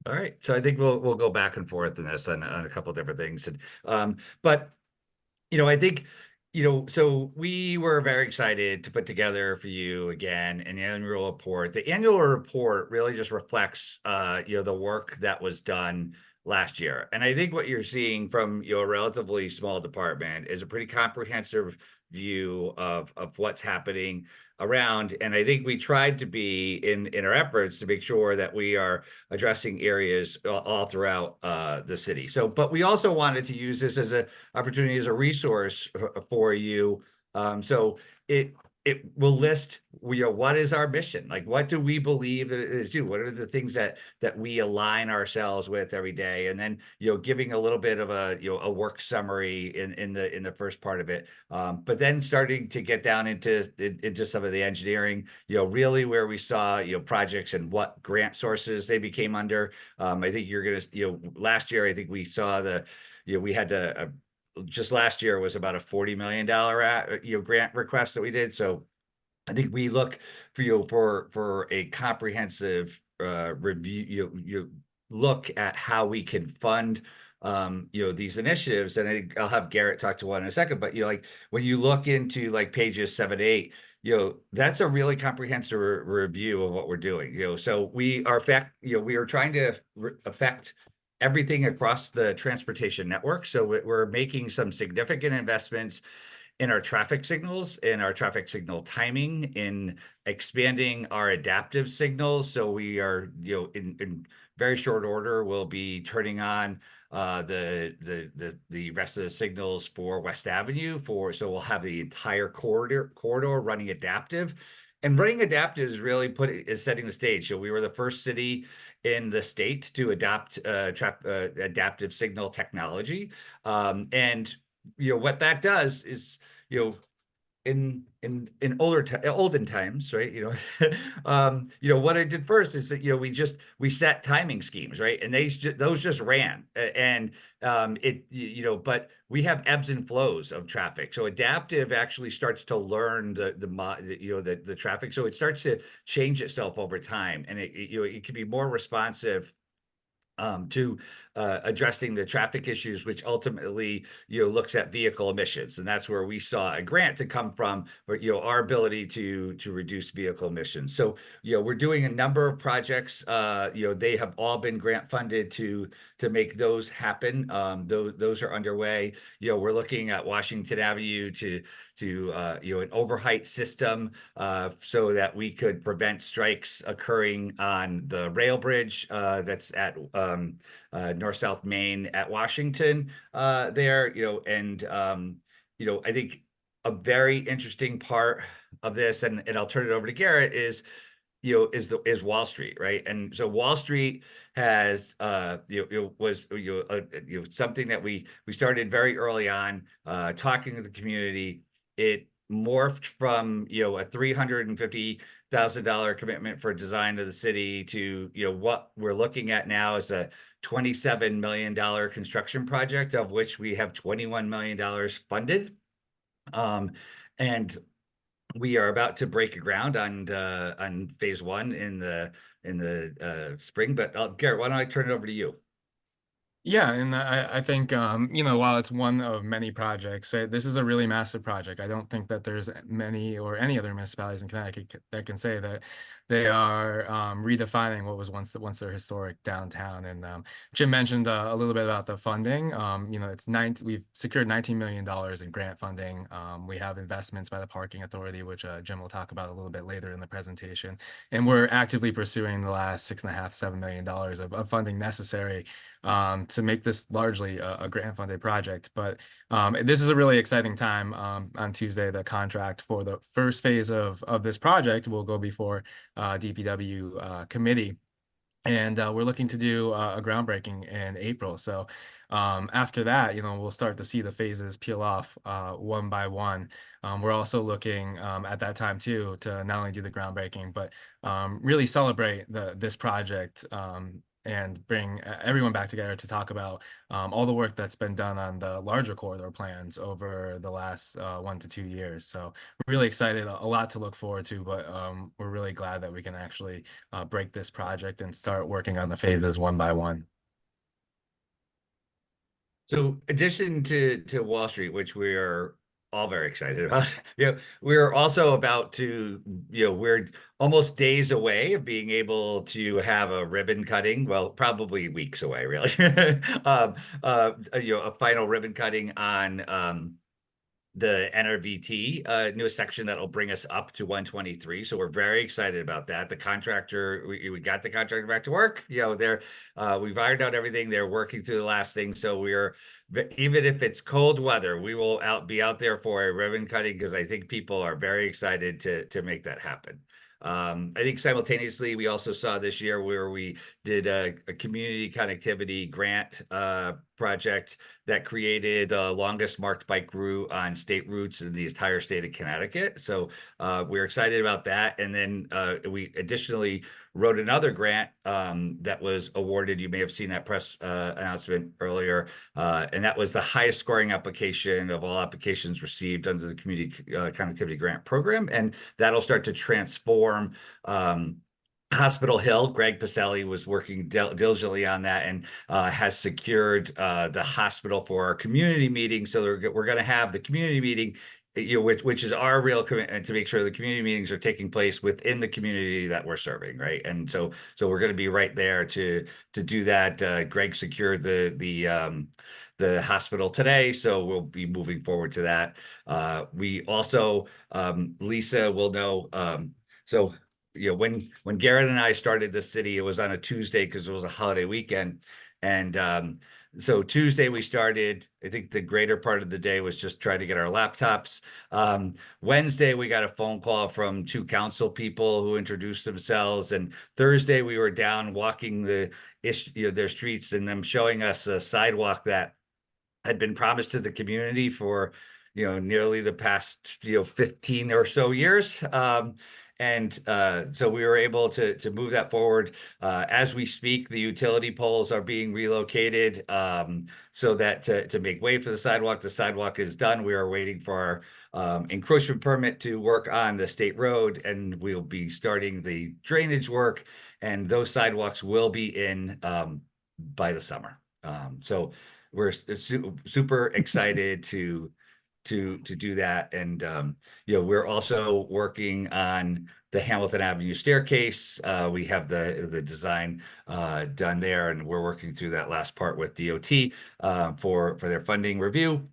S12: All right, so I think we'll go back and forth in this on a couple of different things, and but I think so we were very excited to put together for you again an annual report. The annual report really just reflects the work that was done last year, and I think what you're seeing from a relatively small department is a pretty comprehensive view of what's happening around. And I think we tried to be in our efforts to make sure that we are addressing areas all throughout the city. So, but we also wanted to use this as an opportunity, as a resource for you. So it will list, what is our mission? Like, what do we believe that it is do? What are the things that we align ourselves with every day? And then, giving a little bit of a work summary in the first part of it. But then starting to get down into some of the engineering, really where we saw, projects and what grant sources they became under. I think you're going to, last year, I think we saw we had to, just last year was about a $40 million grant request that we did. So I think we look for a comprehensive review. You look at how we can fund these initiatives, and I think I'll have Garrett talk to one in a second. But like when you look into like pages 7 to 8, that's a really comprehensive review of what we're doing. So we are we are trying to affect everything across the transportation network. So we're making some significant investments in our traffic signals, in our traffic signal timing, in expanding our adaptive signals. So we are, in very short order, we'll be turning on the rest of the signals for West Avenue so we'll have the entire corridor running adaptive. And running adaptive is really setting the stage. So we were the first city in the state to adopt adaptive signal technology. And what that does is, in olden times, right? What I did first is that we set timing schemes, right? And those just ran, and but we have ebbs and flows of traffic. So adaptive actually starts to learn the traffic, so it starts to change itself over time, and it can be more responsive to addressing the traffic issues, which ultimately looks at vehicle emissions, and that's where we saw a grant to come from, but our ability to reduce vehicle emissions. So we're doing a number of projects. They have all been grant funded to make those happen. Those are underway. We're looking at Washington Avenue to an overheight system so that we could prevent strikes occurring on the rail bridge that's at North-South Main at Washington there, and I think a very interesting part of this, and I'll turn it over to Garrett, is Wall Street, right? And so Wall Street has was something that we started very early on, talking to the community. It morphed from a $350,000 commitment for design of the city to what we're looking at now is a $27 million construction project, of which we have $21 million funded, and we are about to break ground on phase 1 in the spring. But Garrett, why don't I turn it over to you?
S5: Yeah, and I think you know, while it's one of many projects, this is a really massive project. I don't think that there's many or any other municipalities in Connecticut that can say that they are redefining what was once their historic downtown. And Jim mentioned a little bit about the funding. You know, we've secured $19 million in grant funding. We have investments by the Parking Authority, which Jim will talk about a little bit later in the presentation. And we're actively pursuing the last $6.5–7 million of funding necessary to make this largely a grant funded project. But this is a really exciting time. On Tuesday, the contract for the first phase of this project will go before DPW committee. And we're looking to do a groundbreaking in April. So after that, you know, we'll start to see the phases peel off one by one. We're also looking at that time too to not only do the groundbreaking, but really celebrate this project and bring everyone back together to talk about all the work that's been done on the larger corridor plans over the last 1 to 2 years. So we're really excited, a lot to look forward to, but we're really glad that we can actually break this project and start working on the phases one by one.
S12: So addition to Wall Street, which we are all very excited about, we're also about to, we're almost days away of being able to have a ribbon cutting. Well, probably weeks away, really. A final ribbon cutting on the NRVT newest section that'll bring us up to 123. So we're very excited about that. The contractor, we got the contractor back to work. We've ironed out everything. They're working through the last thing. So even if it's cold weather, we will be out there for a ribbon cutting because I think people are very excited to make that happen. I think simultaneously, we also saw this year where we did a community connectivity grant project that created the longest marked bike route on state routes in the entire state of Connecticut. So we're excited about that. And then we additionally wrote another grant that was awarded. You may have seen that press announcement earlier. And that was the highest scoring application of all applications received under the Community Connectivity Grant Program. And that'll start to transform Hospital Hill. Greg Pacelli was working diligently on that and has secured the hospital for our community meeting. So we're going to have the community meeting, which is our real commitment to make sure the community meetings are taking place within the community that we're serving, right? And so we're going to be right there to do that. Greg secured the hospital today, so we'll be moving forward to that. We also, Lisa will know, when Garrett and I started the city, it was on a Tuesday because it was a holiday weekend. And so Tuesday we started. I think the greater part of the day was just trying to get our laptops. Wednesday, we got a phone call from 2 council people who introduced themselves. And Thursday, we were down walking their streets and them showing us a sidewalk that had been promised to the community for, nearly the past, 15 or so years. So we were able to move that forward. As we speak, the utility poles are being relocated so that to make way for the sidewalk. The sidewalk is done. We are waiting for our encroachment permit to work on the state road, and we'll be starting the drainage work, and those sidewalks will be in by the summer. So we're super excited to do that. And we're also working on the Hamilton Avenue staircase. We have the design done there, and we're working through that last part with DOT for their funding review.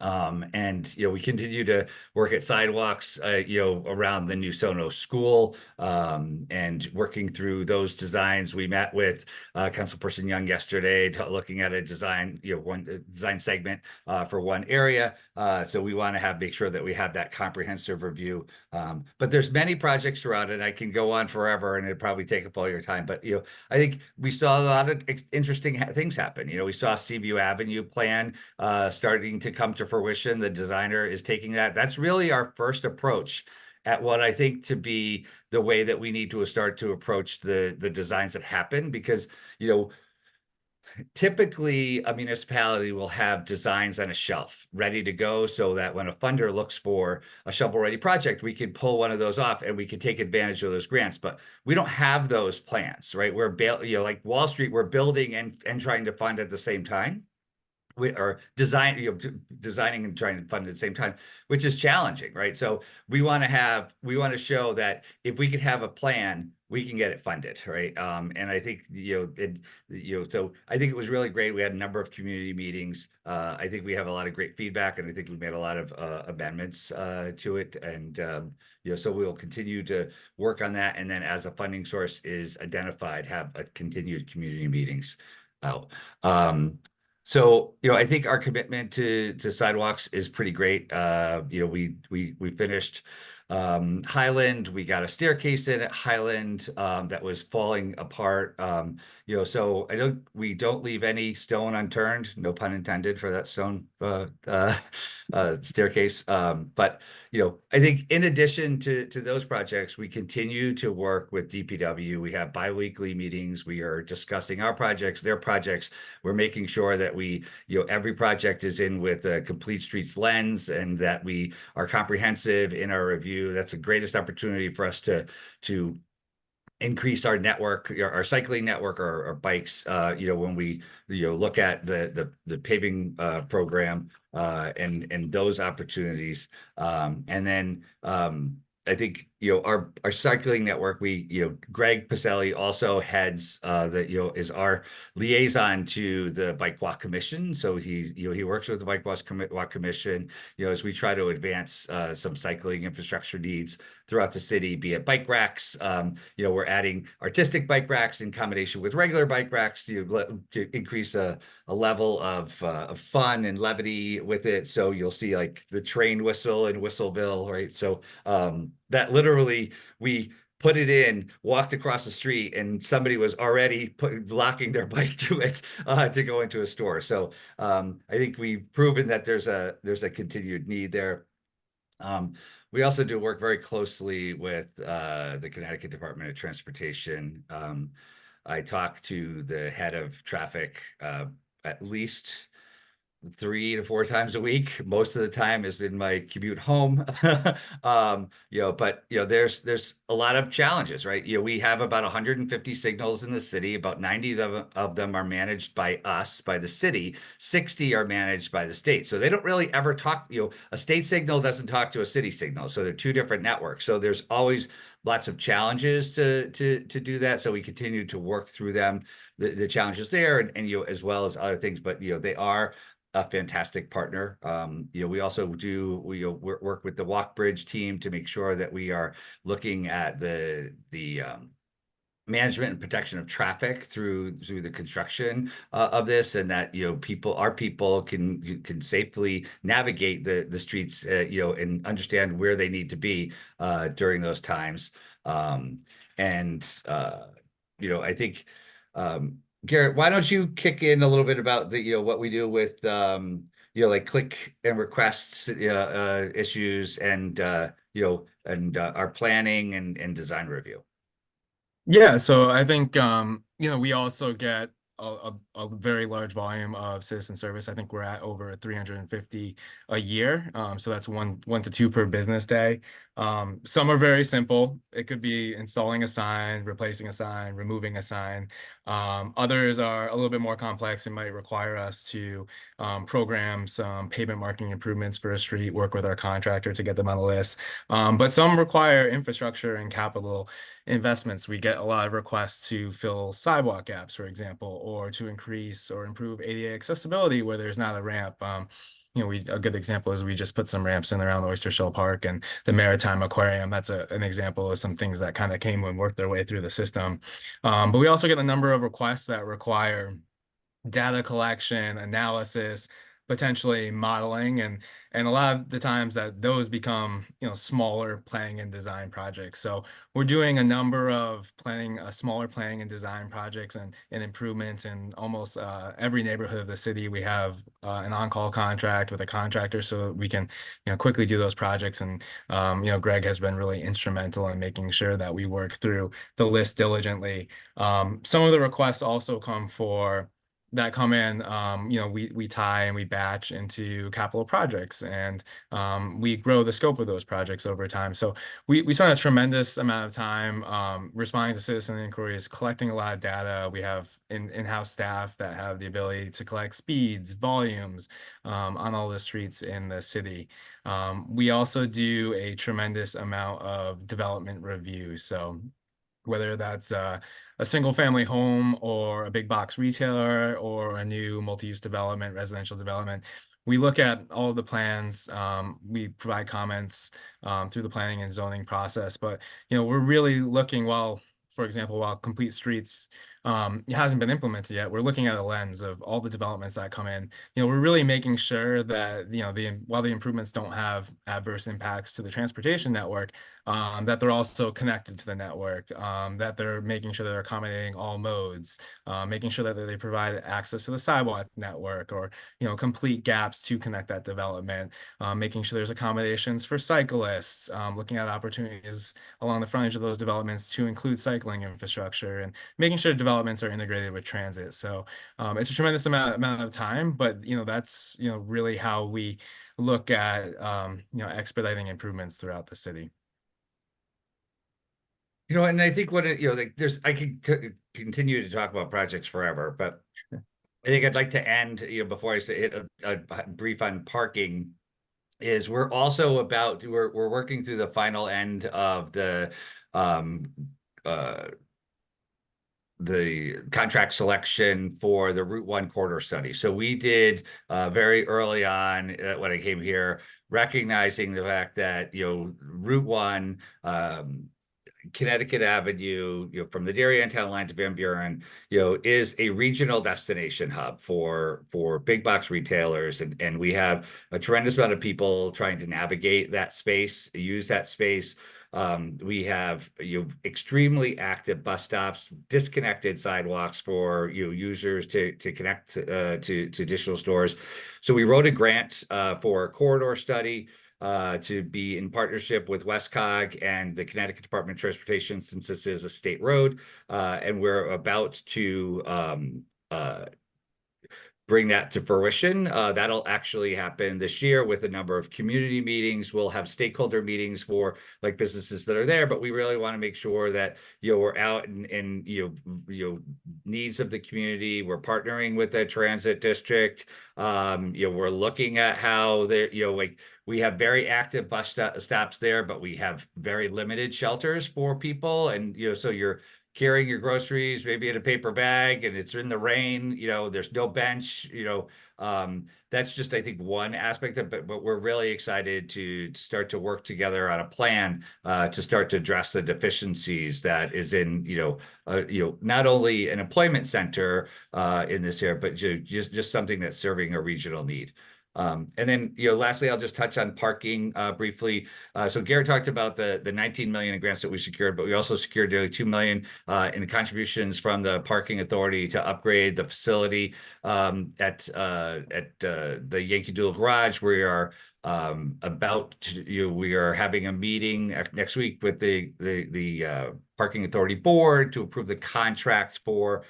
S12: And we continue to work at sidewalks around the new Sonos school, and working through those designs. We met with Councilperson Young yesterday looking at a design, one design segment for one area. So we want to make sure that we have that comprehensive review. But there's many projects throughout it. I can go on forever and it'd probably take up all your time. But I think we saw a lot of interesting things happen. We saw Seaview Avenue plan starting to come to fruition. The designer is taking that. That's really our first approach at what I think to be the way that we need to start to approach the designs that happen, because typically a municipality will have designs on a shelf ready to go so that when a funder looks for a shovel-ready project, we can pull one of those off and we can take advantage of those grants. But we don't have those plans, right? We're, like Wall Street, we're building and trying to fund at the same time. We are designing and trying to fund at the same time, which is challenging, right? So we want to show that if we could have a plan, we can get it funded, right? And I think so I think it was really great. We had a number of community meetings. I think we have a lot of great feedback, and I think we made a lot of amendments to it. And so we will continue to work on that. And then as a funding source is identified, have a continued community meetings out. So, I think our commitment to sidewalks is pretty great. We finished Highland. We got a staircase in at Highland that was falling apart. So we don't leave any stone unturned, no pun intended for that stone staircase. But I think in addition to those projects, we continue to work with DPW. We have biweekly meetings. We are discussing our projects, their projects. We're making sure that every project is in with a complete streets lens, and that we are comprehensive in our review. That's the greatest opportunity for us to increase our network, our cycling network, our bikes. When we look at the paving program and those opportunities, and then I think our cycling network. Greg Pacelli also heads is our liaison to the Bike Walk Commission. So he works with the Bike Walk Commission as we try to advance some cycling infrastructure needs throughout the city, be it bike racks. We're adding artistic bike racks in combination with regular bike racks to increase a level of fun and levity with it. So you'll see like the train whistle in Whistleville, right? So that literally we put it in, walked across the street, and somebody was already locking their bike to it to go into a store. So I think we've proven that there's a continued need there. We also do work very closely with the Connecticut Department of Transportation. I talk to the head of traffic at least 3 to 4 times a week. Most of the time is in my commute home. But there's a lot of challenges, right? We have about 150 signals in the city. About 90 of them are managed by us, by the city. 60 are managed by the state. So they don't really ever talk. A state signal doesn't talk to a city signal. So they're 2 different networks. So there's always lots of challenges to do that. So we continue to work through them, the challenges there, and as well as other things. But they are a fantastic partner. We also work with the Walk Bridge team to make sure that we are looking at the management and protection of traffic through the construction of this, and that our people can safely navigate the streets, and understand where they need to be during those times. I think Garrett, why don't you kick in a little bit about what we do with like click and requests issues, and our planning and design review.
S5: Yeah, so I think we also get a very large volume of citizen service. I think we're at over 350 a year. So that's one to two per business day. Some are very simple. It could be installing a sign, replacing a sign, removing a sign. Others are a little bit more complex and might require us to program some pavement marking improvements for a street, work with our contractor to get them on the list. But some require infrastructure and capital investments. We get a lot of requests to fill sidewalk gaps, for example, or to increase or improve ADA accessibility where there's not a ramp. A good example is we just put some ramps in around the Oyster Shell Park and the Maritime Aquarium. That's an example of some things that kind of came and worked their way through the system. But we also get a number of requests that require data collection, analysis, potentially modeling, and a lot of the times that those become smaller planning and design projects. So we're doing a number of smaller planning and design projects and improvements in almost every neighborhood of the city. We have an on-call contract with a contractor so we can quickly do those projects. And Greg has been really instrumental in making sure that we work through the list diligently. Some of the requests also come for that come in, you know, we tie and we batch into capital projects, and we grow the scope of those projects over time. So we spend a tremendous amount of time responding to citizen inquiries, collecting a lot of data. We have in-house staff that have the ability to collect speeds, volumes on all the streets in the city. We also do a tremendous amount of development review. So whether that's a single family home or a big box retailer or a new multi-use development, residential development, we look at all of the plans. We provide comments through the planning and zoning process, but you know, we're really looking, for example, while Complete Streets it hasn't been implemented yet, we're looking at a lens of all the developments that come in. You know, we're really making sure that, you know, while the improvements don't have adverse impacts to the transportation network, that they're also connected to the network, that they're making sure that they're accommodating all modes, making sure that they provide access to the sidewalk network, or, you know, complete gaps to connect that development, making sure there's accommodations for cyclists, looking at opportunities along the frontage of those developments to include cycling infrastructure, and making sure developments are integrated with transit. So it's a tremendous amount of time, but you know, that's, you know, really how we look at you know, expediting improvements throughout the city.
S12: You know, and I think what you know, like I could continue to talk about projects forever, but I think I'd like to end, you know, before I hit a brief on parking, is we're also we're working through the final end of the contract selection for the Route 1 corridor study. So we did very early on when I came here, recognizing the fact that, you know, Route 1, Connecticut Avenue, you know, from the Darien Town line to Van Buren, you know, is a regional destination hub for big box retailers, and we have a tremendous amount of people trying to navigate that space, use that space. We have, you know, extremely active bus stops, disconnected sidewalks for, you know, users to connect to additional stores. So we wrote a grant for a corridor study to be in partnership with WestCog and the Connecticut Department of Transportation, since this is a state road, and we're about to bring that to fruition. That'll actually happen this year with a number of community meetings. We'll have stakeholder meetings for like businesses that are there, but we really want to make sure that, you know, we're out in you know, needs of the community. We're partnering with the transit district. You know, we're looking at how they, you know, like we have very active bus stops there, but we have very limited shelters for people. And, you know, so you're carrying your groceries, maybe in a paper bag, and it's in the rain, you know, there's no bench, you know, that's just, I think, one aspect of it, but we're really excited to start to work together on a plan to start to address the deficiencies that is in, you know, not only an employment center in this area, but just something that's serving a regional need. And then, you know, lastly, I'll just touch on parking briefly. So Garrett talked about the 19 million in grants that we secured, but we also secured nearly 2 million in contributions from the parking authority to upgrade the facility at the Yankee Doodle Garage. We are we are having a meeting next week with the parking authority board to approve the contract for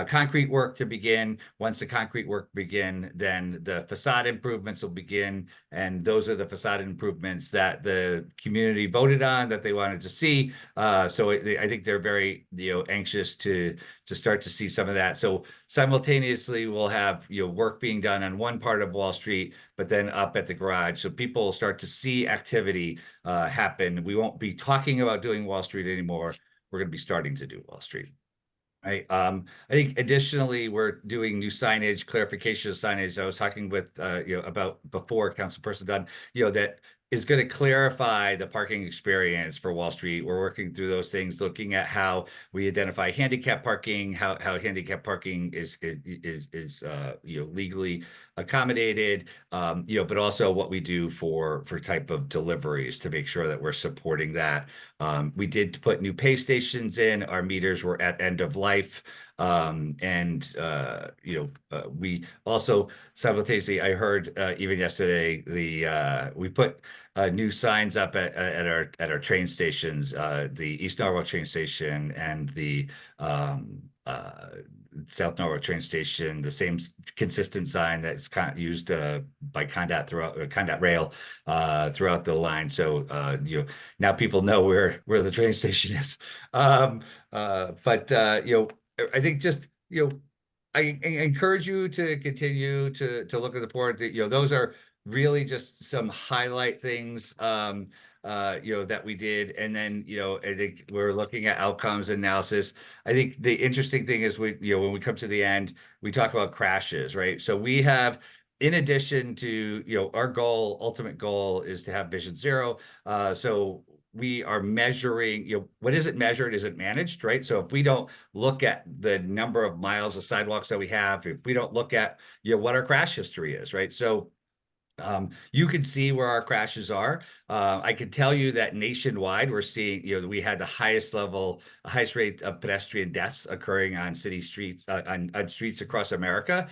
S12: concrete work to begin. Once the concrete work begin, then the facade improvements will begin, and those are the facade improvements that the community voted on that they wanted to see. So I think they're very, you know, anxious to start to see some of that. So simultaneously, we'll have, you know, work being done on one part of Wall Street, but then up at the garage, so people will start to see activity happen. We won't be talking about doing Wall Street anymore. We're going to be starting to do Wall Street. Right. I think additionally, we're doing new signage, clarification of signage. I was talking with you know, about before, Councilperson Dunn, you know, that is going to clarify the parking experience for Wall Street. We're working through those things, looking at how we identify handicap parking, how handicap parking is you know, legally accommodated, you know, but also what we do for type of deliveries to make sure that we're supporting that. We did put new pay stations in. Our meters were at end of life. And you know, we also simultaneously, I heard even yesterday, we put new signs up at our train stations, the East Norwalk train station and the South Norwalk train station, the same consistent sign that's used by Condat Condat Rail throughout the line. So now people know where the train station is. I think just I encourage you to continue to look at the report. Those are really just some highlight things that we did. And then, I think we're looking at outcomes analysis. I think the interesting thing is when we come to the end, we talk about crashes, right? So we have, in addition to, our ultimate goal is to have Vision Zero. So we are measuring, what isn't measured isn't managed, right? So if we don't look at the number of miles of sidewalks that we have, if we don't look at, what our crash history is, right? So you can see where our crashes are. I can tell you that nationwide, we're seeing, we had the highest rate of pedestrian deaths occurring on city streets, on streets across America.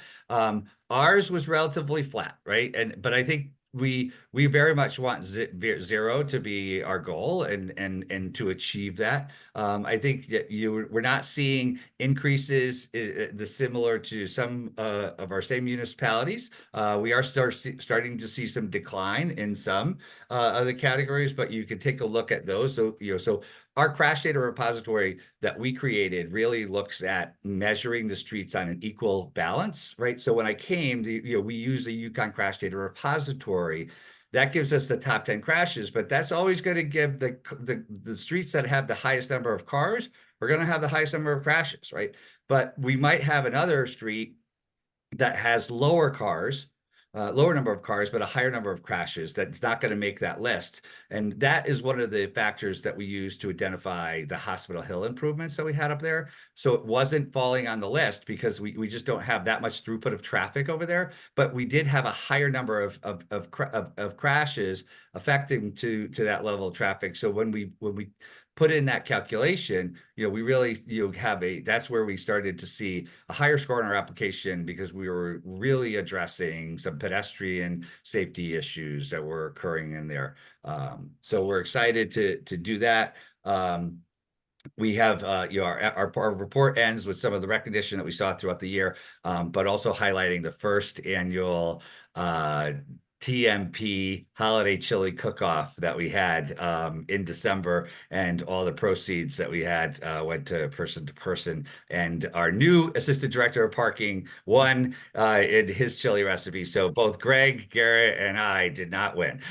S12: Ours was relatively flat, right? But I think we very much want zero to be our goal and to achieve that. I think that we're not seeing increases similar to some of our same municipalities. We are starting to see some decline in some other categories, but you can take a look at those. So our crash data repository that we created really looks at measuring the streets on an equal balance, right? So when I came, we use the Yukon Crash Data Repository. That gives us the top 10 crashes, but that's always going to give the streets that have the highest number of cars are going to have the highest number of crashes, right? But we might have another street that has lower number of cars, but a higher number of crashes. That's not going to make that list. And that is one of the factors that we use to identify the Hospital Hill improvements that we had up there. So it wasn't falling on the list because we just don't have that much throughput of traffic over there, but we did have a higher number of crashes affecting to that level of traffic. So when we put in that calculation, we really, that's where we started to see a higher score in our application because we were really addressing some pedestrian safety issues that were occurring in there. So we're excited to do that. We have, our report ends with some of the recognition that we saw throughout the year, but also highlighting the first annual TMP holiday chili cook-off that we had in December, and all the proceeds that we had went to person. And our new assistant director of parking won in his chili recipe. So both Greg, Garrett, and I did not win.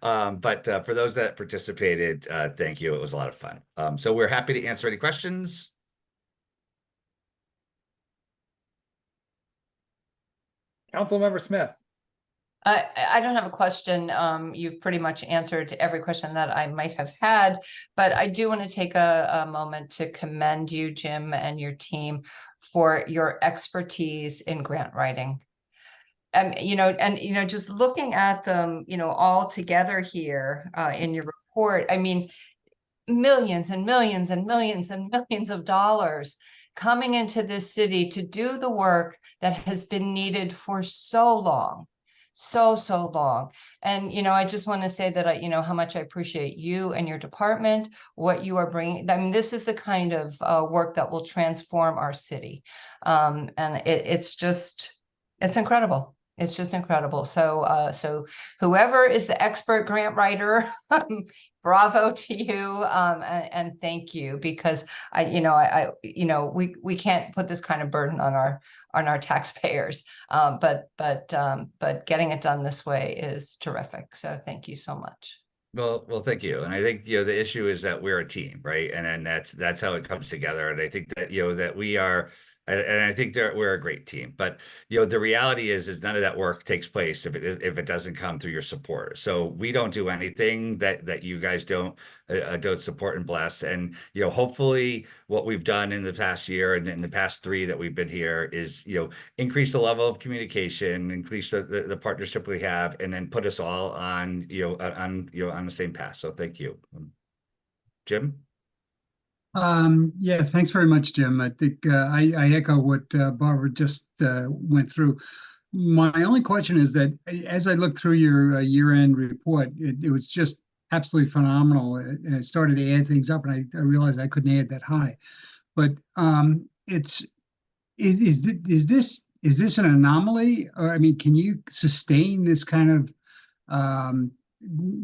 S12: But for those that participated, thank you. It was a lot of fun. So we're happy to answer any questions.
S1: Councilmember Smith.
S14: I don't have a question. You've pretty much answered every question that I might have had, but I do want to take a moment to commend you, Jim, and your team for your expertise in grant writing. Just looking at them, all together here in your report, I mean, millions and millions and millions and millions of dollars coming into this city to do the work that has been needed for so long. So long. And, I just want to say that how much I appreciate you and your department, what you are bringing. I mean, this is the kind of work that will transform our city. And it's incredible. It's just incredible. So whoever is the expert grant writer, bravo to you, and thank you, because we can't put this kind of burden on our taxpayers, but getting it done this way is terrific. So thank you so much.
S12: Well, thank you. And I think, the issue is that we're a team, right? And that's how it comes together. And I think that, that we are, and I think that we're a great team, but the reality is none of that work takes place if it doesn't come through your support. So we don't do anything that you guys don't support and bless. And hopefully what we've done in the past year and in the past 3 that we've been here is increase the level of communication, increase the partnership we have, and then put us all on on the same path. So thank you, Jim.
S8: Yeah, thanks very much, Jim. I think I echo what Barbara just went through. My only question is that as I looked through your year-end report, it was just absolutely phenomenal. And I started to add things up, and I realized I couldn't add that high. But it's is this an anomaly? Or, I mean, can you sustain this kind of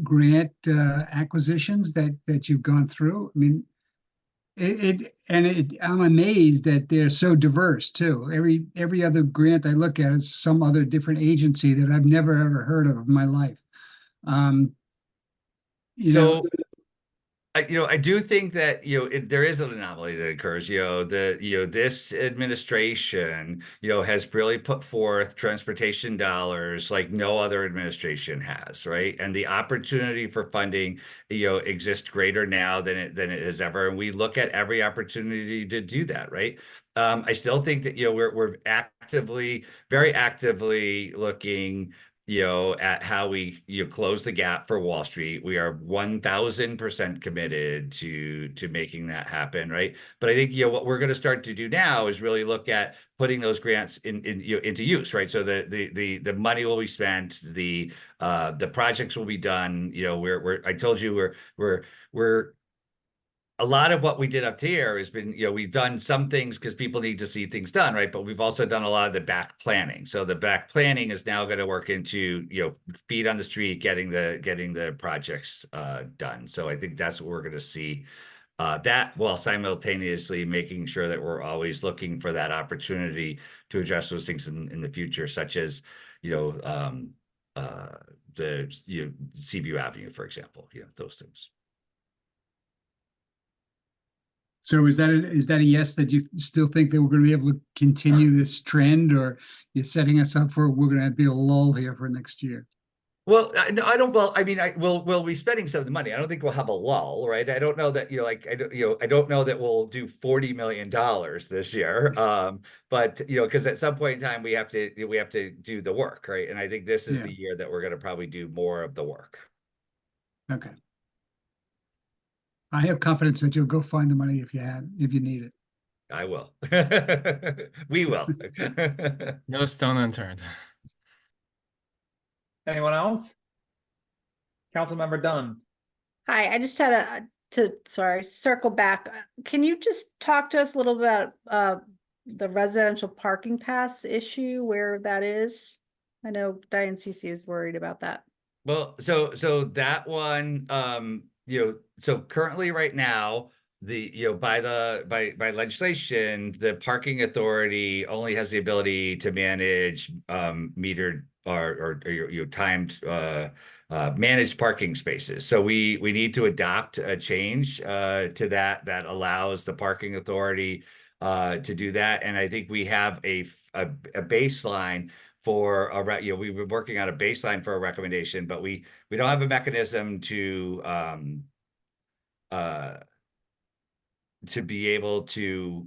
S8: grant acquisitions that you've gone through? I mean, I'm amazed that they're so diverse too. Every other grant I look at is some other different agency that I've never ever heard of in my life. You know,
S12: I do think that, there is an anomaly that occurs, this administration, has really put forth transportation dollars like no other administration has, right? And the opportunity for funding, exists greater now than it has ever. And we look at every opportunity to do that, right? I still think that, we're very actively looking at how we close the gap for Wall Street. We are 1000% committed to making that happen, right? But I think what we're going to start to do now is really look at putting those grants into use, right? So the money will be spent, the projects will be done. I told you we're a lot of what we did up here has been, we've done some things because people need to see things done, right? But we've also done a lot of the back planning. So the back planning is now going to work into, feet on the street, getting the projects done. So I think that's what we're going to see. That while simultaneously making sure that we're always looking for that opportunity to address those things in the future, such as, the Seaview Avenue, for example, those things.
S8: so is that a yes, that you still think that we're going to be able to continue this trend, or you're setting us up for we're going to be a lull here for next year?
S12: Well, I don't. Well, I mean, we'll be spending some of the money. I don't think we'll have a lull, right? I don't know that I don't know that we'll do $40 million this year. But because at some point in time we have to do the work, right? And I think this is the year that we're going to probably do more of the work.
S8: Okay. I have confidence that you'll go find the money if you need it.
S12: I will. We will.
S5: No stone unturned.
S1: Anyone else? Councilmember Dunn.
S11: Hi, I just had to circle back. Can you just talk to us a little bit about the residential parking pass issue, where that is? I know Diane Cece is worried about that.
S12: Well, so that one, so currently right now, by legislation, the parking authority only has the ability to manage metered or timed managed parking spaces. So we need to adopt a change to that allows the parking authority to do that. And I think we have a baseline for we've been working on a baseline for a recommendation, but we don't have a mechanism to be able to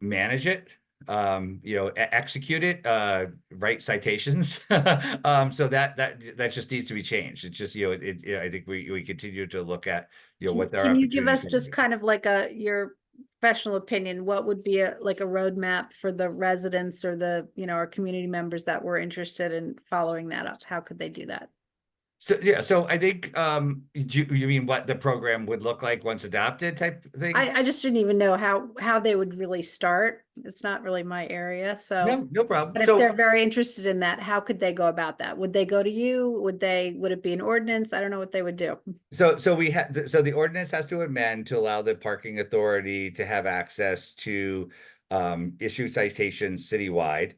S12: manage it, execute it, write citations. So that just needs to be changed. It's just, I think we continue to look at, what there are.
S11: Can you give us just kind of like your professional opinion? What would be like a roadmap for the residents or the, our community members that were interested in following that up? How could they do that?
S12: So I think, you mean what the program would look like once adopted type thing?
S11: I just didn't even know how they would really start. It's not really my area, so.
S12: No problem.
S11: But if they're very interested in that, how could they go about that? Would they go to you? Would it be an ordinance? I don't know what they would do.
S12: So the ordinance has to amend to allow the parking authority to have access to issue citations citywide,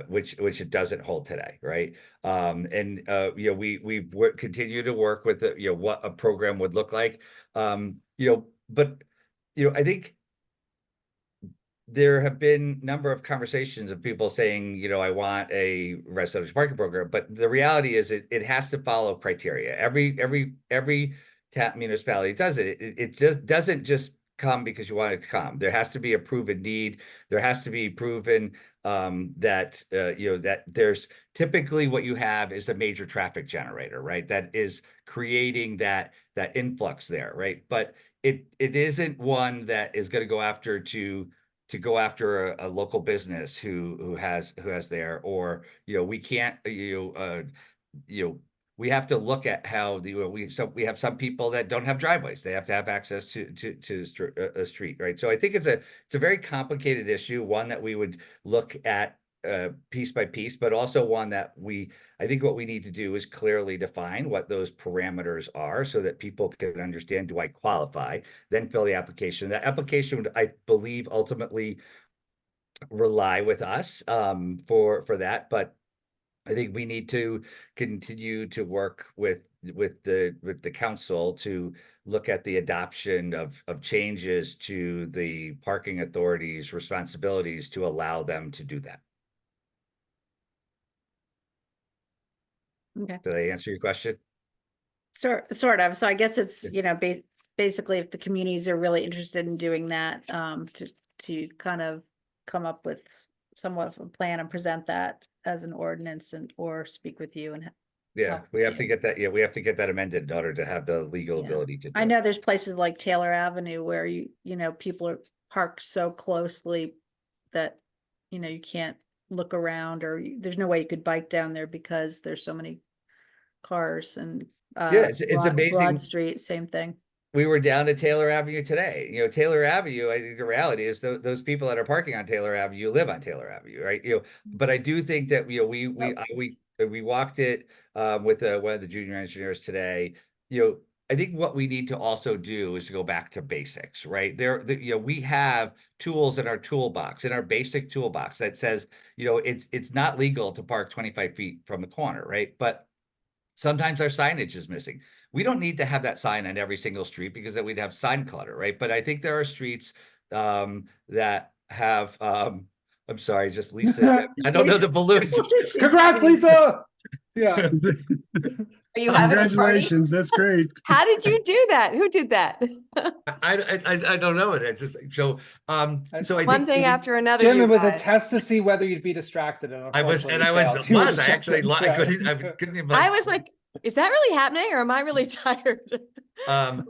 S12: which it doesn't hold today, right? We continue to work with what a program would look like, but I think there have been a number of conversations of people saying, I want a residential parking program, but the reality is it has to follow criteria. Every municipality does it. It just doesn't just come because you want it to come. There has to be a proven need. There has to be proven that that there's typically what you have is a major traffic generator, right? That is creating that influx there, right? But it isn't one that is going to go after to go after a local business who has there, or we can't we have to look at how we have some people that don't have driveways. They have to have access to a street, right? So I think it's a very complicated issue, one that we would look at piece by piece, but also one that I think what we need to do is clearly define what those parameters are so that people can understand, do I qualify? Then fill the application. That application would, I believe, ultimately rely with us for that, but I think we need to continue to work with the council to look at the adoption of changes to the parking authorities' responsibilities to allow them to do that.
S11: Okay.
S12: Did I answer your question?
S11: Sort of. So I guess it's, you know, basically if the communities are really interested in doing that, to kind of come up with somewhat of a plan and present that as an ordinance or speak with you and.
S12: Yeah, we have to get that. Yeah, we have to get that amended in order to have the legal ability to do
S11: I
S12: it.
S11: know there's places like Taylor Avenue where you know, people are parked so closely that, you know, you can't look around or there's no way you could bike down there because there's so many cars and
S12: Yeah, it's amazing.
S11: Broad Street, same thing.
S12: We were down at Taylor Avenue today. You know, Taylor Avenue, I think the reality is those people that are parking on Taylor Avenue live on Taylor Avenue, right? You know, but I do think that, you know, we walked it with one of the junior engineers today. You know, I think what we need to also do is to go back to basics, right? You know, we have tools in our toolbox, in our basic toolbox that says, you know, it's not legal to park 25 feet from the corner, right? But sometimes our signage is missing. We don't need to have that sign on every single street because then we'd have sign clutter, right? But I think there are streets that have, I'm sorry, just Lisa. I don't know the balloon.
S1: Congrats, Lisa. Yeah.
S14: Are you having a party?
S8: Congratulations, that's great.
S7: How did you do that? Who did that?
S12: I don't know it. It's just so so I
S7: One
S12: think
S7: thing after another.
S1: Jim,
S7: you
S1: it was a
S7: guys.
S1: test to see whether you'd be distracted. And
S12: I was
S1: unfortunately you failed. You were
S12: I actually
S1: distracted.
S12: I couldn't even
S7: I was like, is that really happening or am I really tired?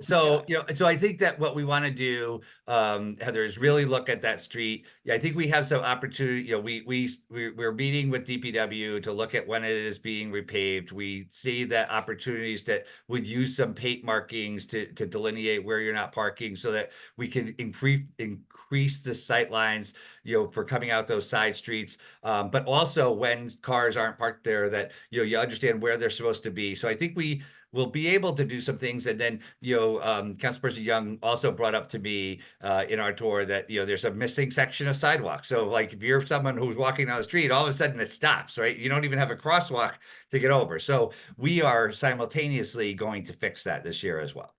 S12: So you know, so I think that what we want to do, Heather, is really look at that street. Yeah, I think we have some opportunity. You know, we're meeting with DPW to look at when it is being repaved. We see that opportunities that would use some paint markings to delineate where you're not parking, so that we can increase the sight lines, you know, for coming out those side streets. But also when cars aren't parked there, that you know, you understand where they're supposed to be. So I think we will be able to do some things. And then, you know, Councilperson Young also brought up to me in our tour that, you know, there's a missing section of sidewalk. So like if you're someone who's walking down the street, all of a sudden it stops, right? You don't even have a crosswalk to get over. So we are simultaneously going to fix that this year as well.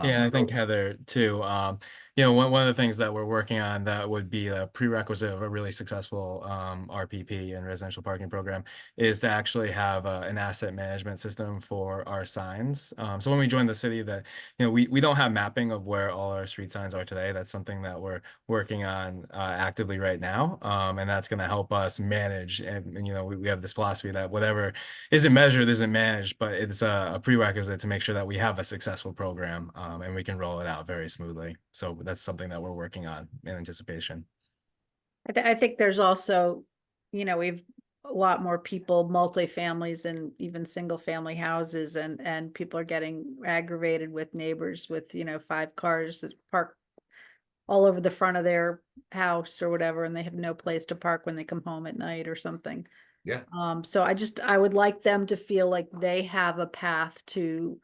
S5: Yeah, I think Heather too. You know, one of the things that we're working on that would be a prerequisite of a really successful RPP and residential parking program is to actually have an asset management system for our signs. So when we joined the city, that you know, we don't have mapping of where all our street signs are today. That's something that we're working on actively right now, and that's going to help us manage. And you know, we have this philosophy that whatever isn't measured isn't managed, but it's a prerequisite to make sure that we have a successful program and we can roll it out very smoothly. So that's something that we're working on in anticipation.
S11: I think there's also, you know, we've a lot more people, multi-families and even single family houses, and people are getting aggravated with neighbors with, you know, 5 cars that park all over the front of their house or whatever, and they have no place to park when they come home at night or something.
S12: Yeah.
S11: So I would like them to feel like they have a path to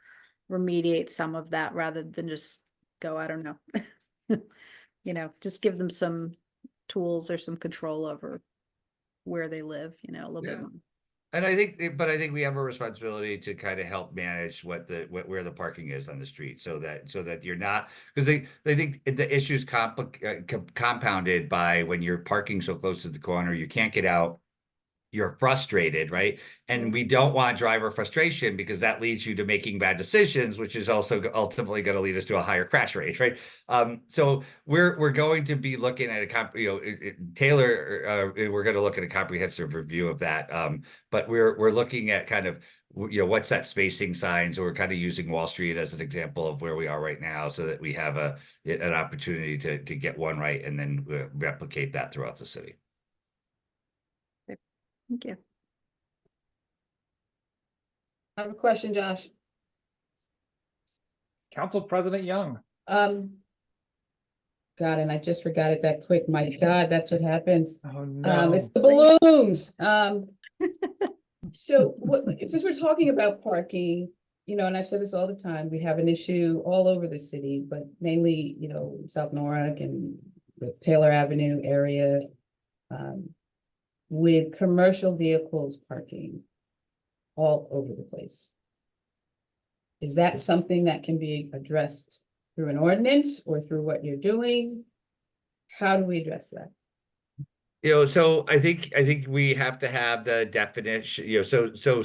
S11: remediate some of that rather than just go, I don't know, you know, just give them some tools or some control over where they live, you know, a little bit more.
S12: And I think, but I think we have a responsibility to kind of help manage where the parking is on the street, so that you're not, because they think the issue's compounded by when you're parking so close to the corner, you can't get out. You're frustrated, right? And we don't want driver frustration because that leads you to making bad decisions, which is also ultimately going to lead us to a higher crash rate, right? So we're going to be looking at Taylor. We're going to look at a comprehensive review of that. But we're looking at kind of, you know, what's that spacing sign? So we're kind of using Wall Street as an example of where we are right now, so that we have an opportunity to get one right and then replicate that throughout the city.
S11: Thank you.
S15: I have a question, Josh.
S1: Council President Young.
S15: God, and I just forgot it that quick. My God, that's what happens.
S1: Oh, no.
S15: It's the balloons. So since we're talking about parking, and I've said this all the time, we have an issue all over the city, but mainly, South Norwalk and the Taylor Avenue area, with commercial vehicles parking all over the place. Is that something that can be addressed through an ordinance or through what you're doing? How do we address that?
S12: So I think we have to have the definition, so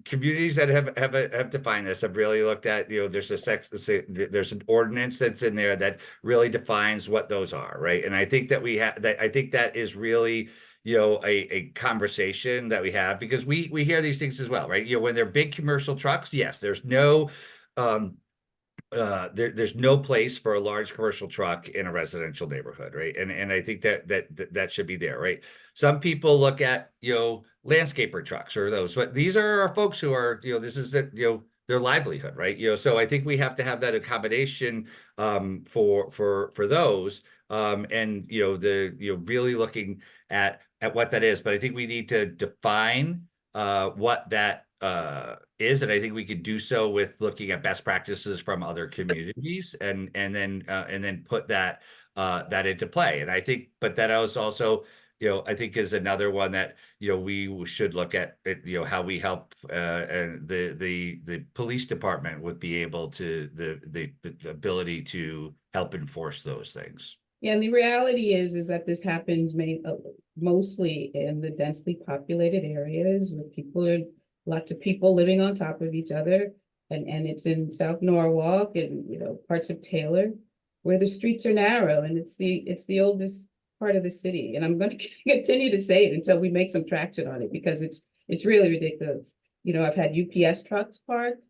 S12: communities that have defined this have really looked at, there's there's an ordinance that's in there that really defines what those are, right? And I think that I think that is really, a conversation that we have, because we hear these things as well, right? When they're big commercial trucks, yes, there's no there's no place for a large commercial truck in a residential neighborhood, right? And I think that should be there, right? Some people look at, landscaper trucks or those, but these are our folks who are, this is their livelihood, right? So I think we have to have that accommodation for those, and really looking at what that is. But I think we need to define what that is, and I think we could do so with looking at best practices from other communities, and then put that into play. And I think, but that was also, I think is another one that we should look at, how we help and the police department would be able to the ability to help enforce those things.
S15: Yeah, and the reality is that this happens mostly in the densely populated areas with lots of people living on top of each other, and it's in South Norwalk and parts of Taylor where the streets are narrow, and it's the oldest part of the city. And I'm going to continue to say it until we make some traction on it, because it's really ridiculous. I've had UPS trucks parked.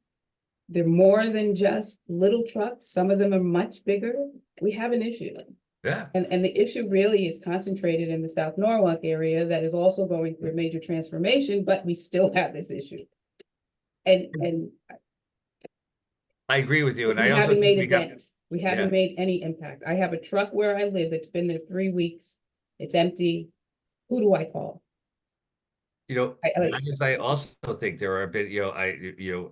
S15: They're more than just little trucks. Some of them are much bigger. We have an issue.
S12: Yeah.
S15: And the issue really is concentrated in the South Norwalk area that is also going through a major transformation, but we still have this issue. And
S12: I agree with you. And
S15: we
S12: I also
S15: haven't
S12: think
S15: made a dent. We haven't made any impact. I have a truck where I live that's been there 3 weeks. It's empty. Who do I call?
S12: I also think there are a bit,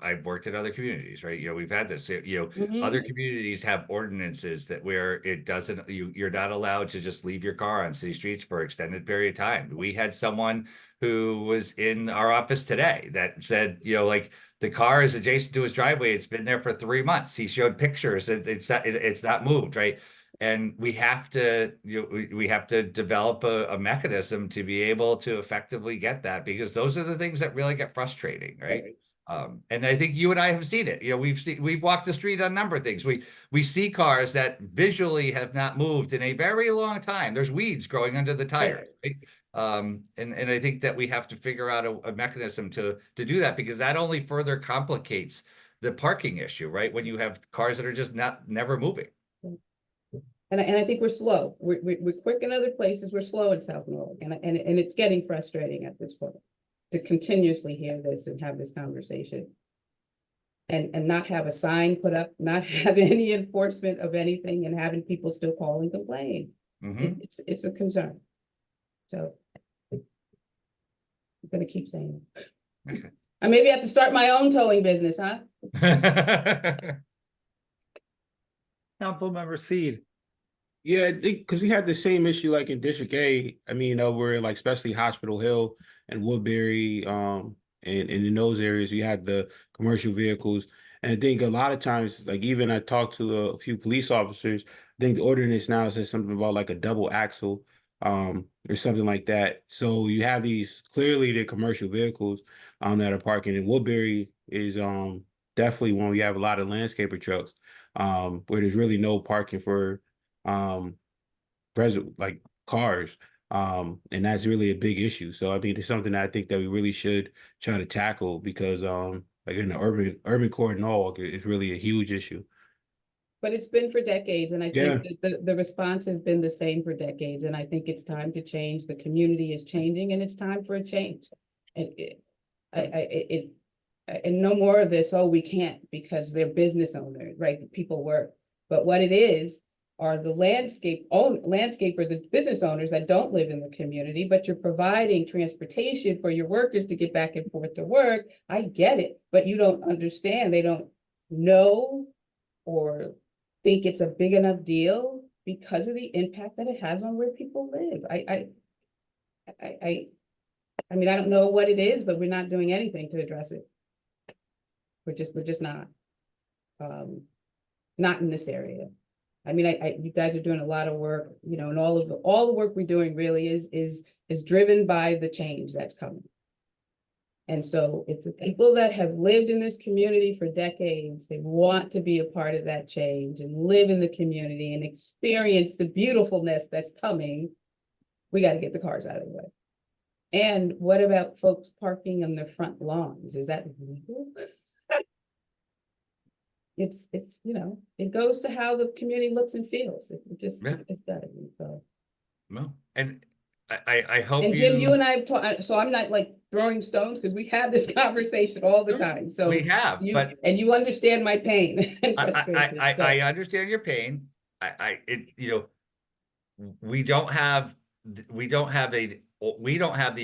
S12: I've worked in other communities, right? We've had this, other communities have ordinances that where it doesn't, you're not allowed to just leave your car on city streets for extended period of time. We had someone who was in our office today that said, like, the car is adjacent to his driveway. It's been there for 3 months. He showed pictures. It's not moved, right? And we have to, we have to develop a mechanism to be able to effectively get that, because those are the things that really get frustrating, right? And I think you and I have seen it. We've walked the street on a number of things. We see cars that visually have not moved in a very long time. There's weeds growing under the tires, right? And I think that we have to figure out a mechanism to do that, because that only further complicates the parking issue, right? When you have cars that are just never moving.
S15: And I think we're slow. We're quick in other places. We're slow in South Norwalk, and it's getting frustrating at this point to continuously hear this and have this conversation, and not have a sign put up, not have any enforcement of anything, and having people still call and complain. It's a concern. So I'm gonna keep saying it. I maybe have to start my own towing business, huh?
S1: Councilmember Seed.
S9: Yeah, I think because we had the same issue like in District A. I mean, over in like especially Hospital Hill and Woodbury, and in those areas, we had the commercial vehicles. And I think a lot of times, like even I talked to a few police officers, I think the ordinance now says something about like a double axle, or something like that. So you have these clearly the commercial vehicles that are parking. And Woodbury is definitely one we have a lot of landscaper trucks, where there's really no parking for like cars, and that's really a big issue. So I mean, it's something that I think that we really should try to tackle, because like in the urban core in Norwalk, it's really a huge issue.
S15: But it's been for decades, and I think that the response has been the same for decades, and I think it's time to change. The community is changing, and it's time for a change. And and no more of this, oh, we can't because they're business owners, right? People work. But what it is are the landscaper, the business owners that don't live in the community, but you're providing transportation for your workers to get back and forth to work. I get it, but you don't understand. They don't know or think it's a big enough deal because of the impact that it has on where people live. I mean, I don't know what it is, but we're not doing anything to address it. We're just not. Not in this area. I mean, you guys are doing a lot of work, you know, and all the work we're doing really is driven by the change that's coming. And so if the people that have lived in this community for decades, they want to be a part of that change and live in the community and experience the beautifulness that's coming, we got to get the cars out of the way. And what about folks parking on their front lawns? Is that legal? It's, you know, it goes to how the community looks and feels. It just, it's gotta be, so.
S12: Well, and I hope
S15: And Jim, you and I have talked, so I'm not like throwing stones because we have this conversation all the time, so.
S12: we have, but
S15: And you understand my pain. And frustration, so.
S12: I understand your pain. You know, we don't have the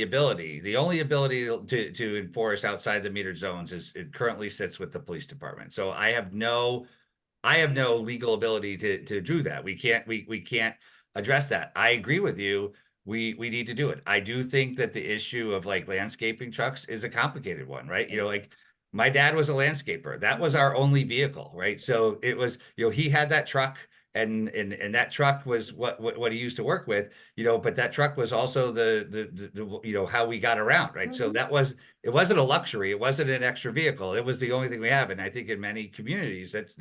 S12: ability. The only ability to enforce outside the metered zones is it currently sits with the police department. So I have no legal ability to do that. We can't address that. I agree with you. We need to do it. I do think that the issue of like landscaping trucks is a complicated one, right? You know, like my dad was a landscaper. That was our only vehicle, right? So it was, you know, he had that truck. And that truck was what he used to work with, you know, but that truck was also the you know, how we got around, right? So it wasn't a luxury, it wasn't an extra vehicle, it was the only thing we have. And I think in many communities that's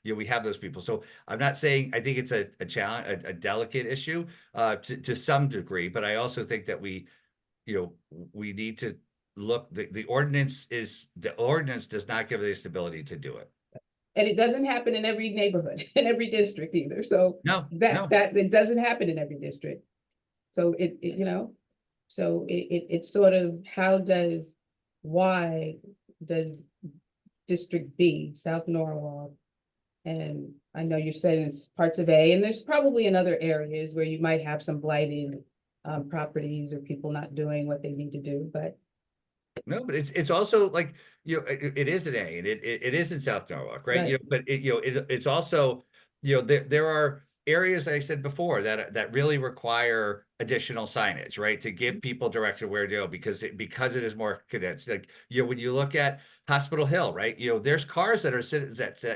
S12: you know, we have those people. So I'm not saying, I think it's a challenge, a delicate issue to some degree, but I also think that we need to look, the ordinance does not give us the ability to do it.
S15: And it doesn't happen in every neighborhood, in every district either. So
S12: that
S15: it doesn't happen in every district. So you know, so it's sort of why does District B, South Norwalk, and I know you're saying it's parts of A, and there's probably in other areas where you might have some blighted properties or people not doing what they need to do, but.
S12: No, but it's also like, you know, it is an A and it is in South Norwalk, right? You know, but it's also, you know, there are areas that I said before that really require additional signage, right? To give people direction where to go because it is more condensed. Like, you know, when you look at Hospital Hill, right? You know, there's cars that are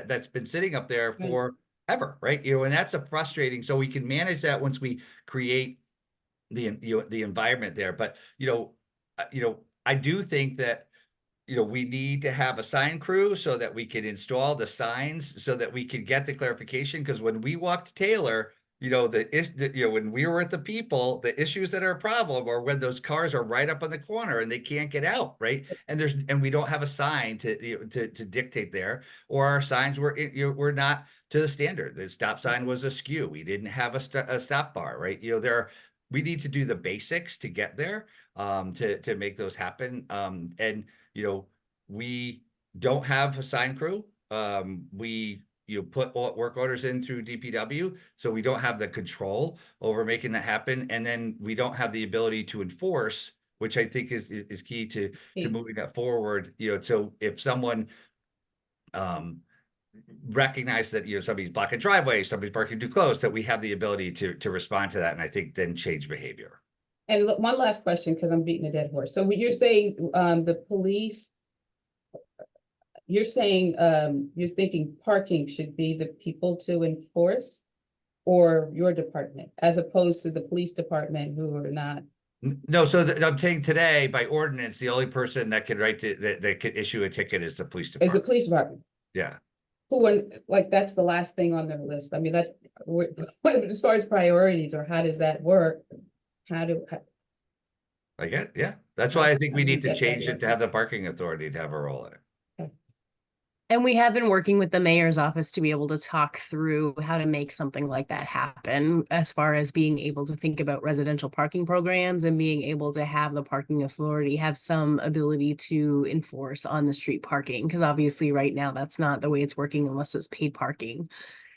S12: that's been sitting up there forever, right? You know, and that's frustrating. So we can manage that once we create the environment there. But you know, I do think that, you know, we need to have a sign crew so that we can install the signs so that we can get the clarification. Because when we walked Taylor, you know, when we were at the People, the issues that are a problem are when those cars are right up on the corner and they can't get out, right? And we don't have a sign to dictate there, or our signs were not to the standard. The stop sign was askew. We didn't have a stop bar, right? You know, we need to do the basics to get there. To make those happen. And, you know, we don't have a sign crew. We put work orders in through DPW, so we don't have the control over making that happen. And then we don't have the ability to enforce, which I think is key to moving that forward. You know, so if someone recognize that, you know, somebody's blocking driveways, somebody's parking too close, that we have the ability to respond to that. And I think then change behavior.
S15: And look, one last question, because I'm beating a dead horse. So what you're saying, the police, you're saying, you're thinking parking should be the people to enforce, or your department, as opposed to the police department who are not?
S12: No, so I'm saying today by ordinance, the only person that could that could issue a ticket is the police department.
S15: Is the police department?
S12: Yeah.
S15: Who are, like, that's the last thing on their list. I mean, that, as far as priorities, or how does that work?
S12: I get, yeah. That's why I think we need to change it to have the parking authority to have a role in it.
S13: And we have been working with the mayor's office to be able to talk through how to make something like that happen, as far as being able to think about residential parking programs and being able to have the parking authority have some ability to enforce on the street parking. Because obviously right now that's not the way it's working unless it's paid parking.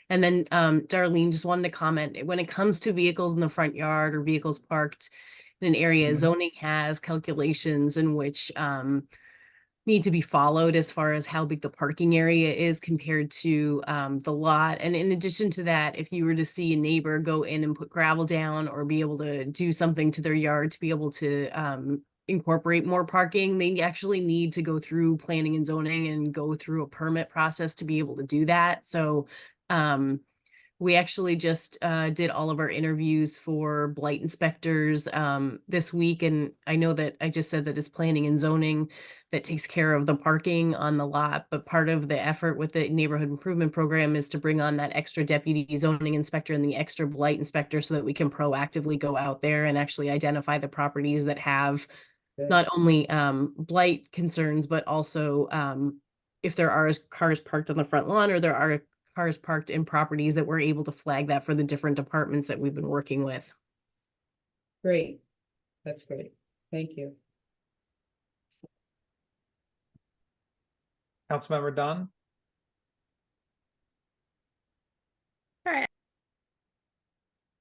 S13: And then Darlene just wanted to comment, when it comes to vehicles in the front yard or vehicles parked in an area, zoning has calculations in which need to be followed as far as how big the parking area is compared to the lot. And in addition to that, if you were to see a neighbor go in and put gravel down or be able to do something to their yard to be able to incorporate more parking, they actually need to go through planning and zoning and go through a permit process to be able to do that. So we actually just did all of our interviews for blight inspectors this week. And I know that I just said that it's planning and zoning that takes care of the parking on the lot. But part of the effort with the neighborhood improvement program is to bring on that extra deputy zoning inspector and the extra blight inspector so that we can proactively go out there and actually identify the properties that have not only blight concerns, but also if there are cars parked on the front lawn or there are cars parked in properties, that we're able to flag that for the different departments that we've been working with.
S15: Great. That's great. Thank you.
S1: Councilmember Dunn.
S11: All right.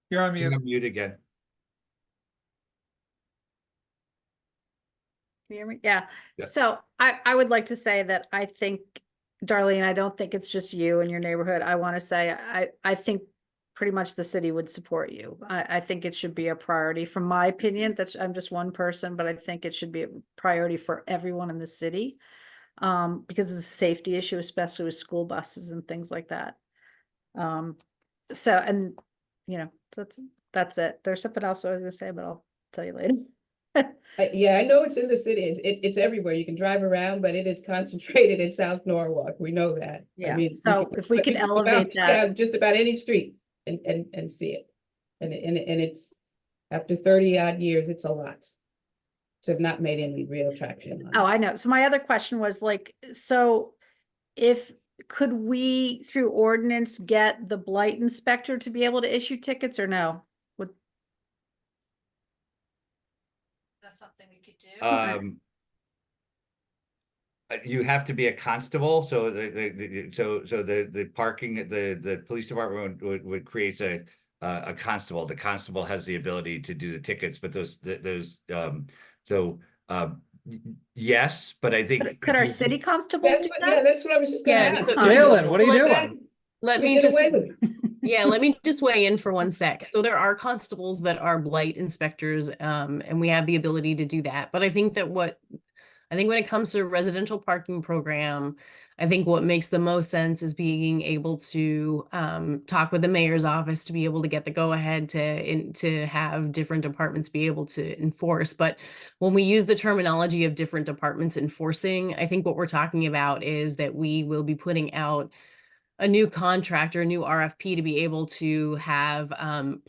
S1: You're on
S12: You're
S1: mute.
S12: on mute again.
S11: Can you hear me? Yeah.
S12: Yeah.
S11: So I would like to say that I think, Darlene, I don't think it's just you and your neighborhood. I want to say, I think pretty much the city would support you. I think it should be a priority from my opinion. I'm just one person, but I think it should be a priority for everyone in the city. Because it's a safety issue, especially with school buses and things like that. So, and you know, that's it. There's something else I was gonna say, but I'll tell you later.
S15: Yeah, I know it's in the city. It's everywhere. You can drive around, but it is concentrated in South Norwalk. We know that.
S11: Yeah,
S15: I mean,
S11: so if we
S15: but
S11: could
S15: you can
S11: elevate that.
S15: just about any street and see it. And it's, after 30 odd years, it's a lot to have not made any real traction on it.
S11: Oh, I know. So my other question was like, so could we through ordinance get the blight inspector to be able to issue tickets or no? That's something we could do.
S12: You have to be a constable, so the parking, the police department would create a constable. The constable has the ability to do the tickets, but yes, but I think
S11: Could our city constables do that?
S15: Yeah, that's what I was just gonna ask.
S1: Galen, what are you doing?
S13: Let me just, yeah, let me just weigh in for one sec. So there are constables that are blight inspectors, and we have the ability to do that. But I think that when it comes to a residential parking program, I think what makes the most sense is being able to talk with the mayor's office to be able to get the go-ahead to have different departments be able to enforce. But when we use the terminology of different departments enforcing, I think what we're talking about is that we will be putting out a new contract or a new RFP to be able to have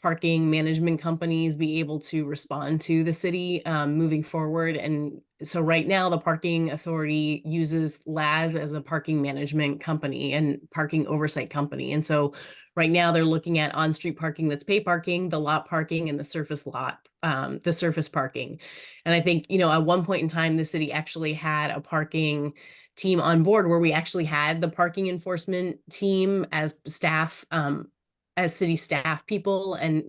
S13: parking management companies be able to respond to the city moving forward. And so right now the parking authority uses LAS as a parking management company and parking oversight company. And so right now they're looking at on-street parking that's pay parking, the lot parking, and the surface parking. And I think, you know, at one point in time, the city actually had a parking team on board where we actually had the parking enforcement team as staff, as city staff people. And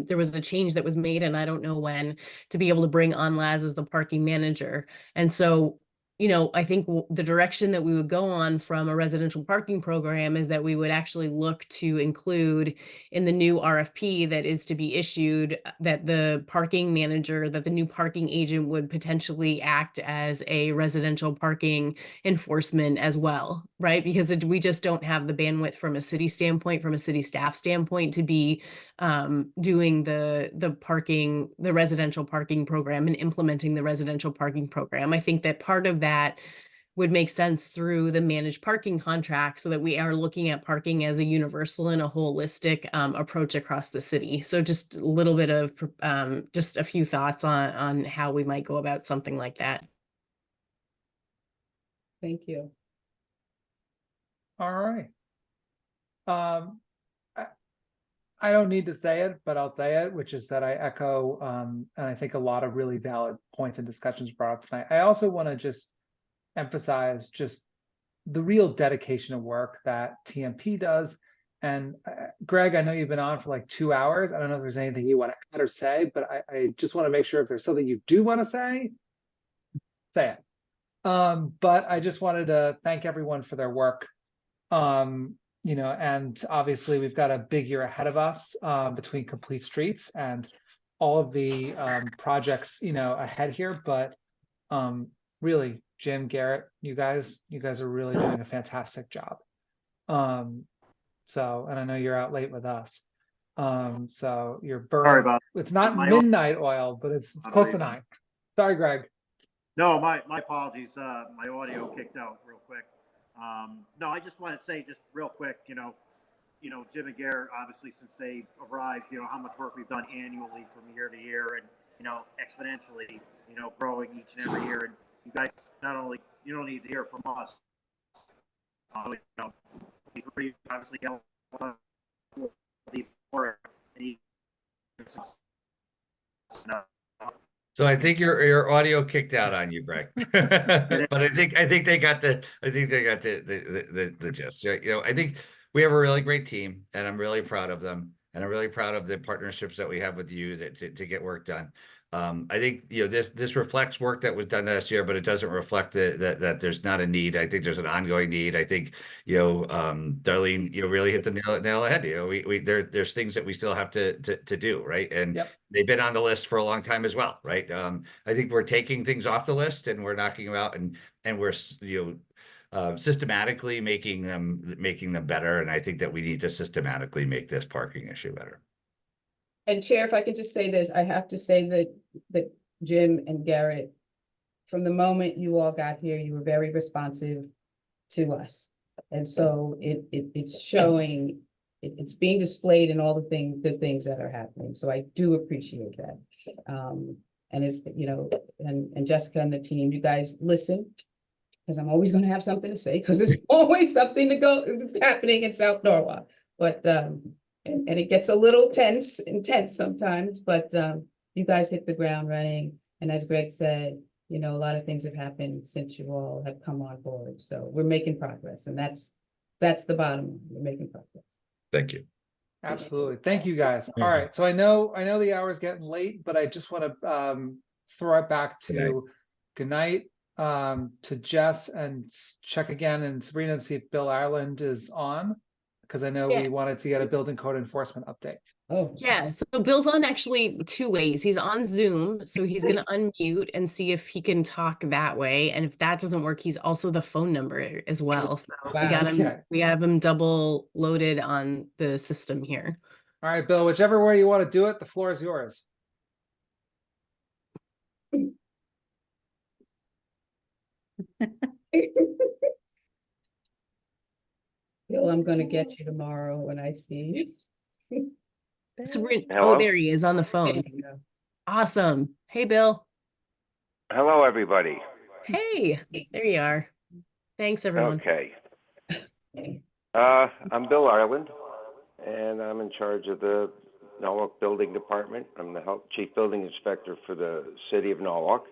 S13: there was a change that was made, and I don't know when, to be able to bring on Laz as the parking manager. And so, you know, I think the direction that we would go on from a residential parking program is that we would actually look to include in the new RFP that is to be issued that the parking manager, that the new parking agent would potentially act as a residential parking enforcement as well, right? Because we just don't have the bandwidth from a city standpoint, from a city staff standpoint, to be doing the residential parking program and implementing the residential parking program. I think that part of that would make sense through the managed parking contract, so that we are looking at parking as a universal and a holistic approach across the city. So just a little bit of just a few thoughts on how we might go about something like that.
S15: Thank you.
S1: All right. I don't need to say it, but I'll say it, which is that I echo, and I think a lot of really valid points and discussions brought up tonight. I also want to just emphasize just the real dedication of work that TMP does. And Greg, I know you've been on for like 2 hours. I don't know if there's anything you want to add or say, but I just want to make sure if there's something you do want to say it. But I just wanted to thank everyone for their work. You know, and obviously we've got a big year ahead of us between Complete Streets and all of the projects, you know, ahead here. But really, Jim, Garrett, you guys are really doing a fantastic job. So, and I know you're out late with us. So you're burning. It's not midnight oil, but it's close to 9. Sorry, Greg.
S16: No, my apologies. My audio kicked out real quick. No, I just want to say just real quick, you know, Jim and Garrett, obviously, since they arrived, you know, how much work we've done annually from year to year and, you know, exponentially, you know, growing each and every year. And you guys, not only, you don't need to hear from us, you know, we obviously help before.
S12: So I think your audio kicked out on you, Greg. But I think they got the gist. You know, I think we have a really great team, and I'm really proud of them, and I'm really proud of the partnerships that we have with you to get work done. I think, you know, this reflects work that was done last year, but it doesn't reflect that there's not a need. I think there's an ongoing need. I think, you know, Darlene, you really hit the nail on the head. You know, there's things that we still have to do, right? And they've been on the list for a long time as well, right? I think we're taking things off the list and we're knocking them out, and we're, you know, systematically making them better. And I think that we need to systematically make this parking issue better.
S15: And Chair, if I could just say this, I have to say that Jim and Garrett, from the moment you all got here, you were very responsive to us. And so it's showing, it's being displayed in all the things that are happening. So I do appreciate that. And it's, you know, and Jessica and the team, you guys listen, because I'm always going to have something to say, because there's always something that's happening in South Norwalk. But and it gets a little intense sometimes, but you guys hit the ground running. And as Greg said, you know, a lot of things have happened since you all have come on board. So we're making progress, and that's the bottom line. We're making progress.
S12: Thank you.
S1: Absolutely. Thank you, guys. All right. So I know the hour's getting late, but I just want to throw it back to good night to Jess, and check again and Sabrina and see if Bill Ireland is on, because I know we wanted to get a building code enforcement update.
S13: Oh, yeah. So Bill's on actually 2 ways. He's on Zoom, so he's going to unmute and see if he can talk that way. And if that doesn't work, he's also the phone number as well. So we got him. We have him double loaded on the system here.
S1: All right, Bill, whichever way you want to do it, the floor is yours.
S15: Bill, I'm going to get you tomorrow when I see you.
S13: Oh, there he is on the phone. Awesome. Hey, Bill.
S17: Hello, everybody.
S13: Hey, there you are. Thanks, everyone.
S17: Okay. I'm Bill Ireland, and I'm in charge of the Norwalk Building Department. I'm the Chief Building Inspector for the City of Norwalk.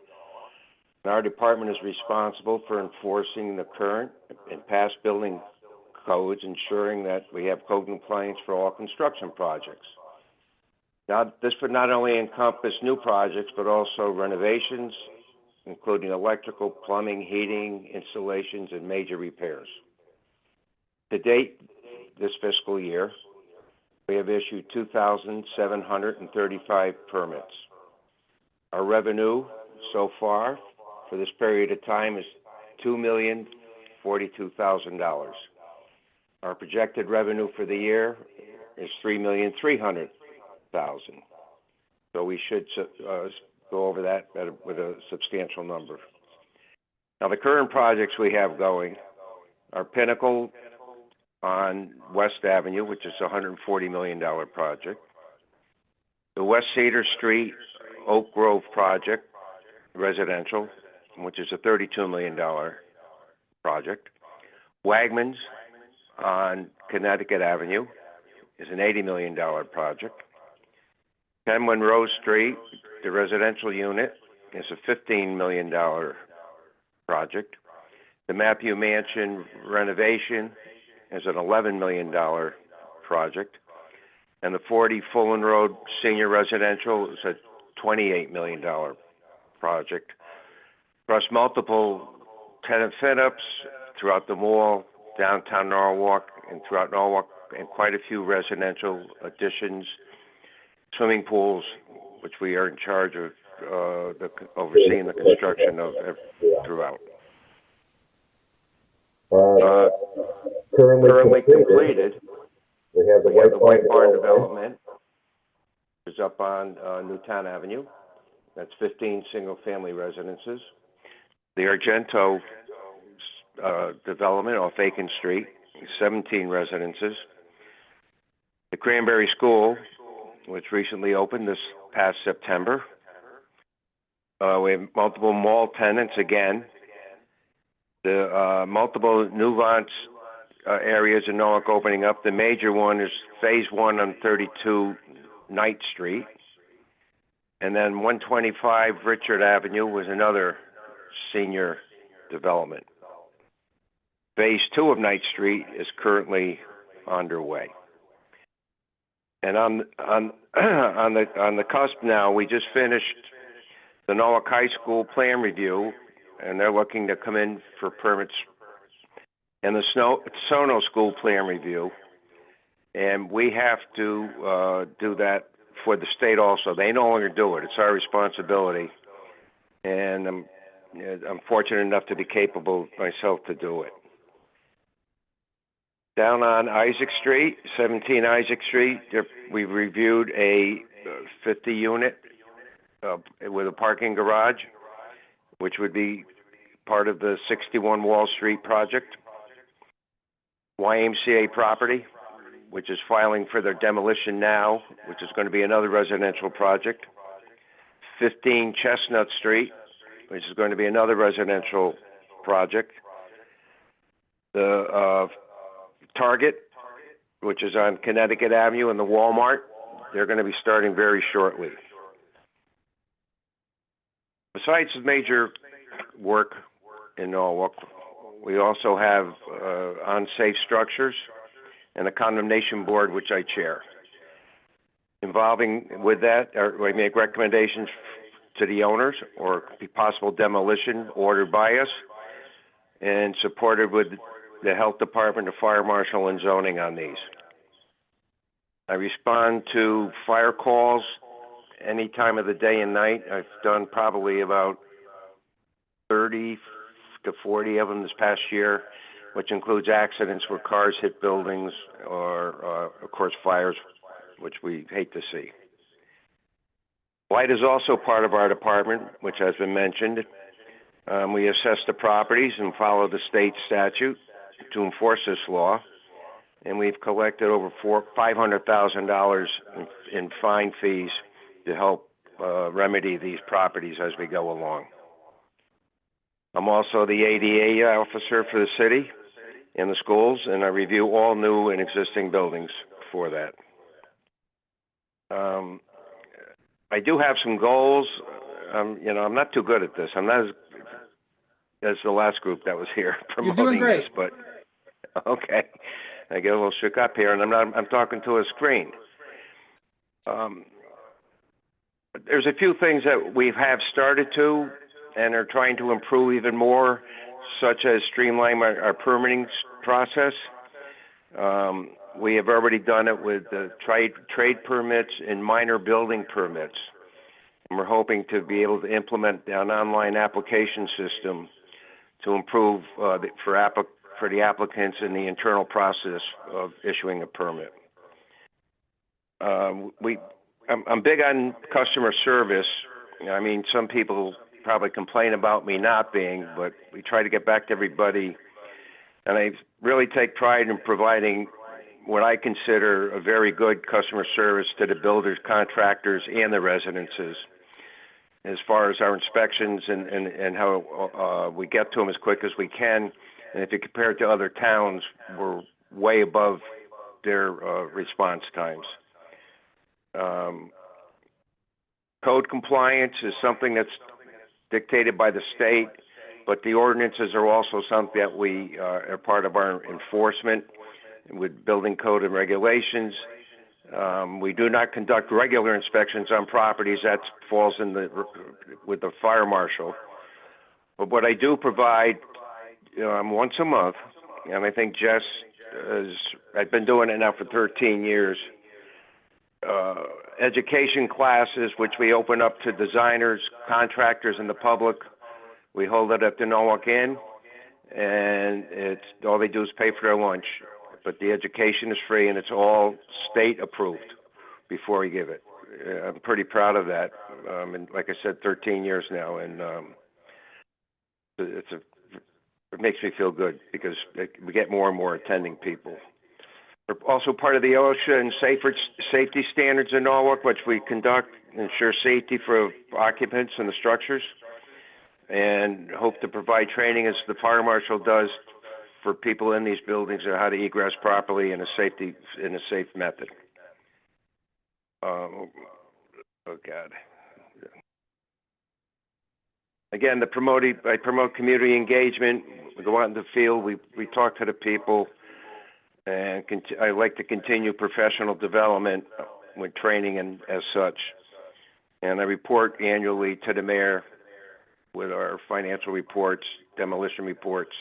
S17: And our department is responsible for enforcing the current and past building codes, ensuring that we have code compliance for all construction projects. Now, this would not only encompass new projects, but also renovations, including electrical, plumbing, heating, installations, and major repairs. To date, this fiscal year, we have issued 2,735 permits. Our revenue so far for this period of time is $2,042,000. Our projected revenue for the year is $3,300,000. So we should go over that with a substantial number. Now, the current projects we have going are Pinnacle on West Avenue, which is a $140 million project. The West Cedar Street Oak Grove project, residential, which is a $32 million project. Wegmans on Connecticut Avenue is an $80 million project. 10 Monroe Street, the residential unit, is a $15 million project. The Matthew Mansion renovation is an $11 million project. And the 40 Fulton Road Senior Residential is a $28 million project. Across multiple tenant fit-ups throughout the mall, downtown Norwalk, and throughout Norwalk, and quite a few residential additions, swimming pools, which we are in charge of overseeing the construction of throughout. Currently completed, we have the White Barn development, which is up on Newtown Avenue. That's 15 single-family residences. The Argento development off Aiken Street, 17 residences. The Cranberry School, which recently opened this past September. We have multiple mall tenants again. The multiple Nuvance areas in Norwalk opening up. The major one is Phase 1 on 32 Knight Street. And then 125 Richard Avenue was another senior development. Phase 2 of Knight Street is currently underway. And on the cusp now, we just finished the Norwalk High School plan review, and they're looking to come in for permits, and the Sono School plan review, and we have to do that for the state also. They no longer do it. It's our responsibility, and I'm fortunate enough to be capable myself to do it. Down on Isaac Street, 17 Isaac Street, we've reviewed a 50-unit with a parking garage, which would be part of the 61 Wall Street project. YMCA property, which is filing for their demolition now, which is going to be another residential project. 15 Chestnut Street, which is going to be another residential project. The Target, which is on Connecticut Avenue, and the Walmart, they're going to be starting very shortly. Besides the major work in Norwalk, we also have unsafe structures and a condemnation board, which I chair. Involving with that, we make recommendations to the owners or possible demolition ordered by us, and supported with the health department, the fire marshal, and zoning on these. I respond to fire calls any time of the day and night. I've done probably about 30 to 40 of them this past year, which includes accidents where cars hit buildings or, of course, fires, which we hate to see. Light is also part of our department, which has been mentioned. We assess the properties and follow the state statute to enforce this law, and we've collected over $500,000 in fine fees to help remedy these properties as we go along. I'm also the ADA officer for the city and the schools, and I review all new and existing buildings for that. I do have some goals. I'm not too good at this. I'm not as the last group that was here promoting this, but okay. I get a little shook up here, and I'm talking to a screen. There's a few things that we have started to and are trying to improve even more, such as streamline our permitting process. We have already done it with the trade permits and minor building permits. And we're hoping to be able to implement an online application system to improve for the applicants in the internal process of issuing a permit. I'm big on customer service. I mean, some people probably complain about me not being, but we try to get back to everybody. And I really take pride in providing what I consider a very good customer service to the builders, contractors, and the residences, as far as our inspections and how we get to them as quick as we can. And if you compare it to other towns, we're way above their response times. Code compliance is something that's dictated by the state, but the ordinances are also something that we are part of our enforcement with building code and regulations. We do not conduct regular inspections on properties. That falls in with the fire marshal. But what I do provide, once a month, and I think Jess I've been doing it now for 13 years, education classes, which we open up to designers, contractors, and the public. We hold it at the Norwalk Inn, and it's all they do is pay for their lunch. But the education is free, and it's all state approved before we give it. I'm pretty proud of that. And like I said, 13 years now, and it makes me feel good because we get more and more attending people. We're also part of the OSHA and safety standards in Norwalk, which we conduct, ensure safety for occupants in the structures, and hope to provide training as the fire marshal does for people in these buildings on how to egress properly in a safe method. Oh God. Again, I promote community engagement. We go out in the field, we talk to the people, and I like to continue professional development with training and as such. And I report annually to the mayor with our financial reports, demolition reports,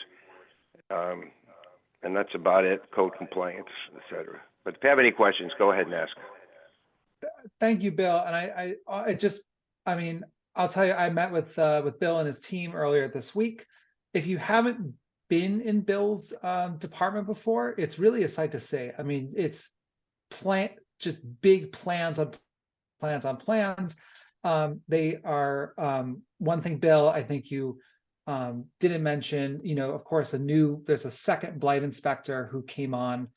S17: and that's about it, code compliance, et cetera. But if you have any questions, go ahead and ask.
S1: Thank you, Bill. And I'll tell you, I met with Bill and his team earlier this week. If you haven't been in Bill's department before, it's really a sight to see. I mean, it's just big plans on plans on plans. They are one thing, Bill, I think you didn't mention, of course, there's a second blight inspector who came on,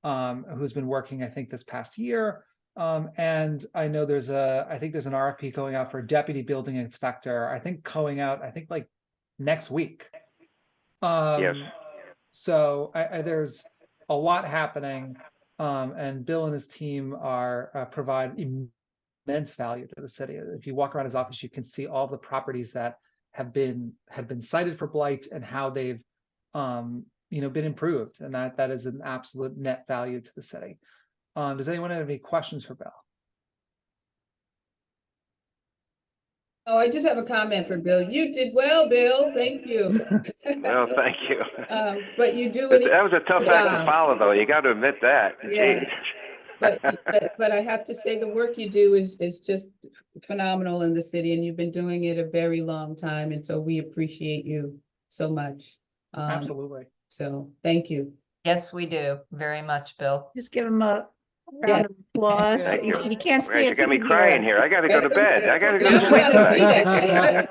S1: who's been working, I think, this past year. And I know I think there's an RFP going out for a deputy building inspector, I think going out, like next week.
S17: Yes.
S1: So there's a lot happening, and Bill and his team are provide immense value to the city. If you walk around his office, you can see all the properties that have been cited for blight and how they've been improved, and that is an absolute net value to the city. Does anyone have any questions for Bill?
S15: Oh, I just have a comment for Bill. You did well, Bill. Thank you.
S17: Well, thank you.
S15: But you do.
S17: That was a tough act to follow, though. You got to admit that.
S15: Yeah. But I have to say the work you do is just phenomenal in the city, and you've been doing it a very long time, and so we appreciate you so much.
S1: Absolutely.
S15: So thank you.
S14: Yes, we do very much, Bill.
S11: Just give him a round of applause.
S17: Thank you.
S11: You can't see
S17: You
S11: it.
S17: got me crying here. I got to go to bed. I got to go to sleep tonight.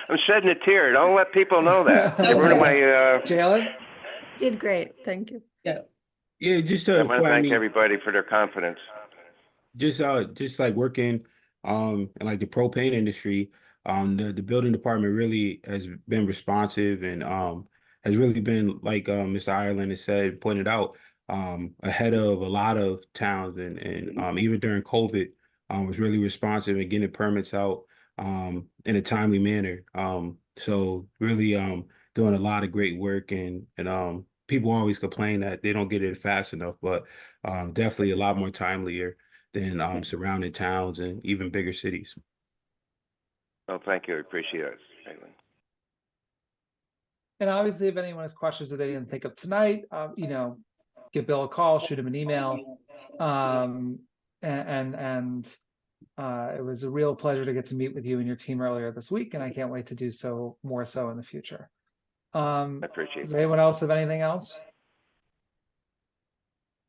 S17: I'm shedding a tear. Don't let people know that. You're ruining my.
S1: Jalen?
S11: Did great. Thank you.
S9: Yeah, just
S17: I want to thank everybody for their confidence.
S9: Just like working in like the propane industry, the building department really has been responsive and has really been, like Mr. Ireland has said, pointed out, ahead of a lot of towns, and even during COVID, was really responsive and getting permits out in a timely manner. So really doing a lot of great work, and people always complain that they don't get it fast enough, but definitely a lot more timelier than surrounding towns and even bigger cities.
S17: Well, thank you. I appreciate it.
S1: And obviously, if anyone has questions that they didn't think of tonight, give Bill a call, shoot him an email. It was a real pleasure to get to meet with you and your team earlier this week, and I can't wait to do so more so in the future.
S17: I appreciate it.
S1: Does anyone else have anything else?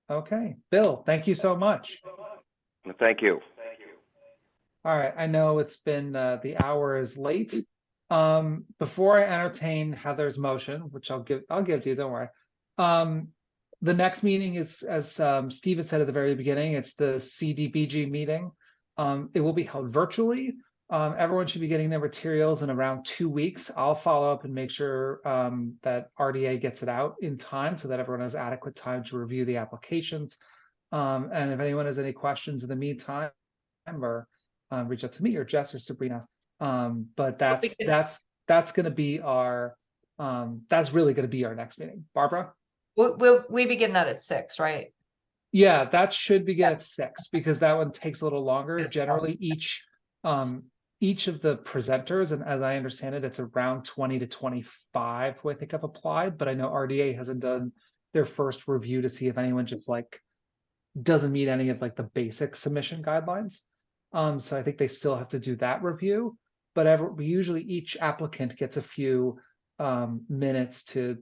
S1: Okay, Bill, thank you so much.
S17: Thank you.
S1: All right, I know it's been the hour is late. Before I entertain Heather's motion, which I'll give to you, don't worry. The next meeting is, as Steve had said at the very beginning, it's the CDBG meeting. It will be held virtually. Everyone should be getting their materials in around 2 weeks. I'll follow up and make sure that RDA gets it out in time so that everyone has adequate time to review the applications. And if anyone has any questions in the meantime, or reach out to me or Jess or Sabrina. But that's going to be our that's really going to be our next meeting. Barbara?
S14: We begin that at 6, right?
S1: Yeah, that should begin at 6 because that one takes a little longer.
S14: That's
S1: Generally, each of the presenters, and as I understand it, it's around 20 to 25 who I think have applied, but I know RDA hasn't done their first review to see if anyone just like doesn't meet any of like the basic submission guidelines. So I think they still have to do that review, but usually each applicant gets a few minutes to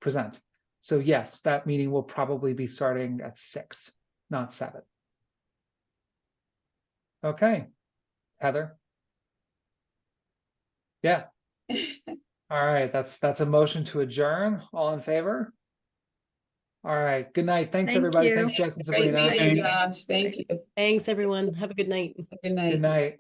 S1: present. So yes, that meeting will probably be starting at 6, not 7. Okay, Heather. Yeah. All right, that's a motion to adjourn. All in favor? All right, good night. Thanks,
S2: Thank
S1: everybody.
S2: you.
S1: Thanks, Jess and
S15: Great
S1: Sabrina.
S15: meeting, Josh. Thank you.
S13: Thanks, everyone. Have a good night.
S15: Good night.
S1: Good night.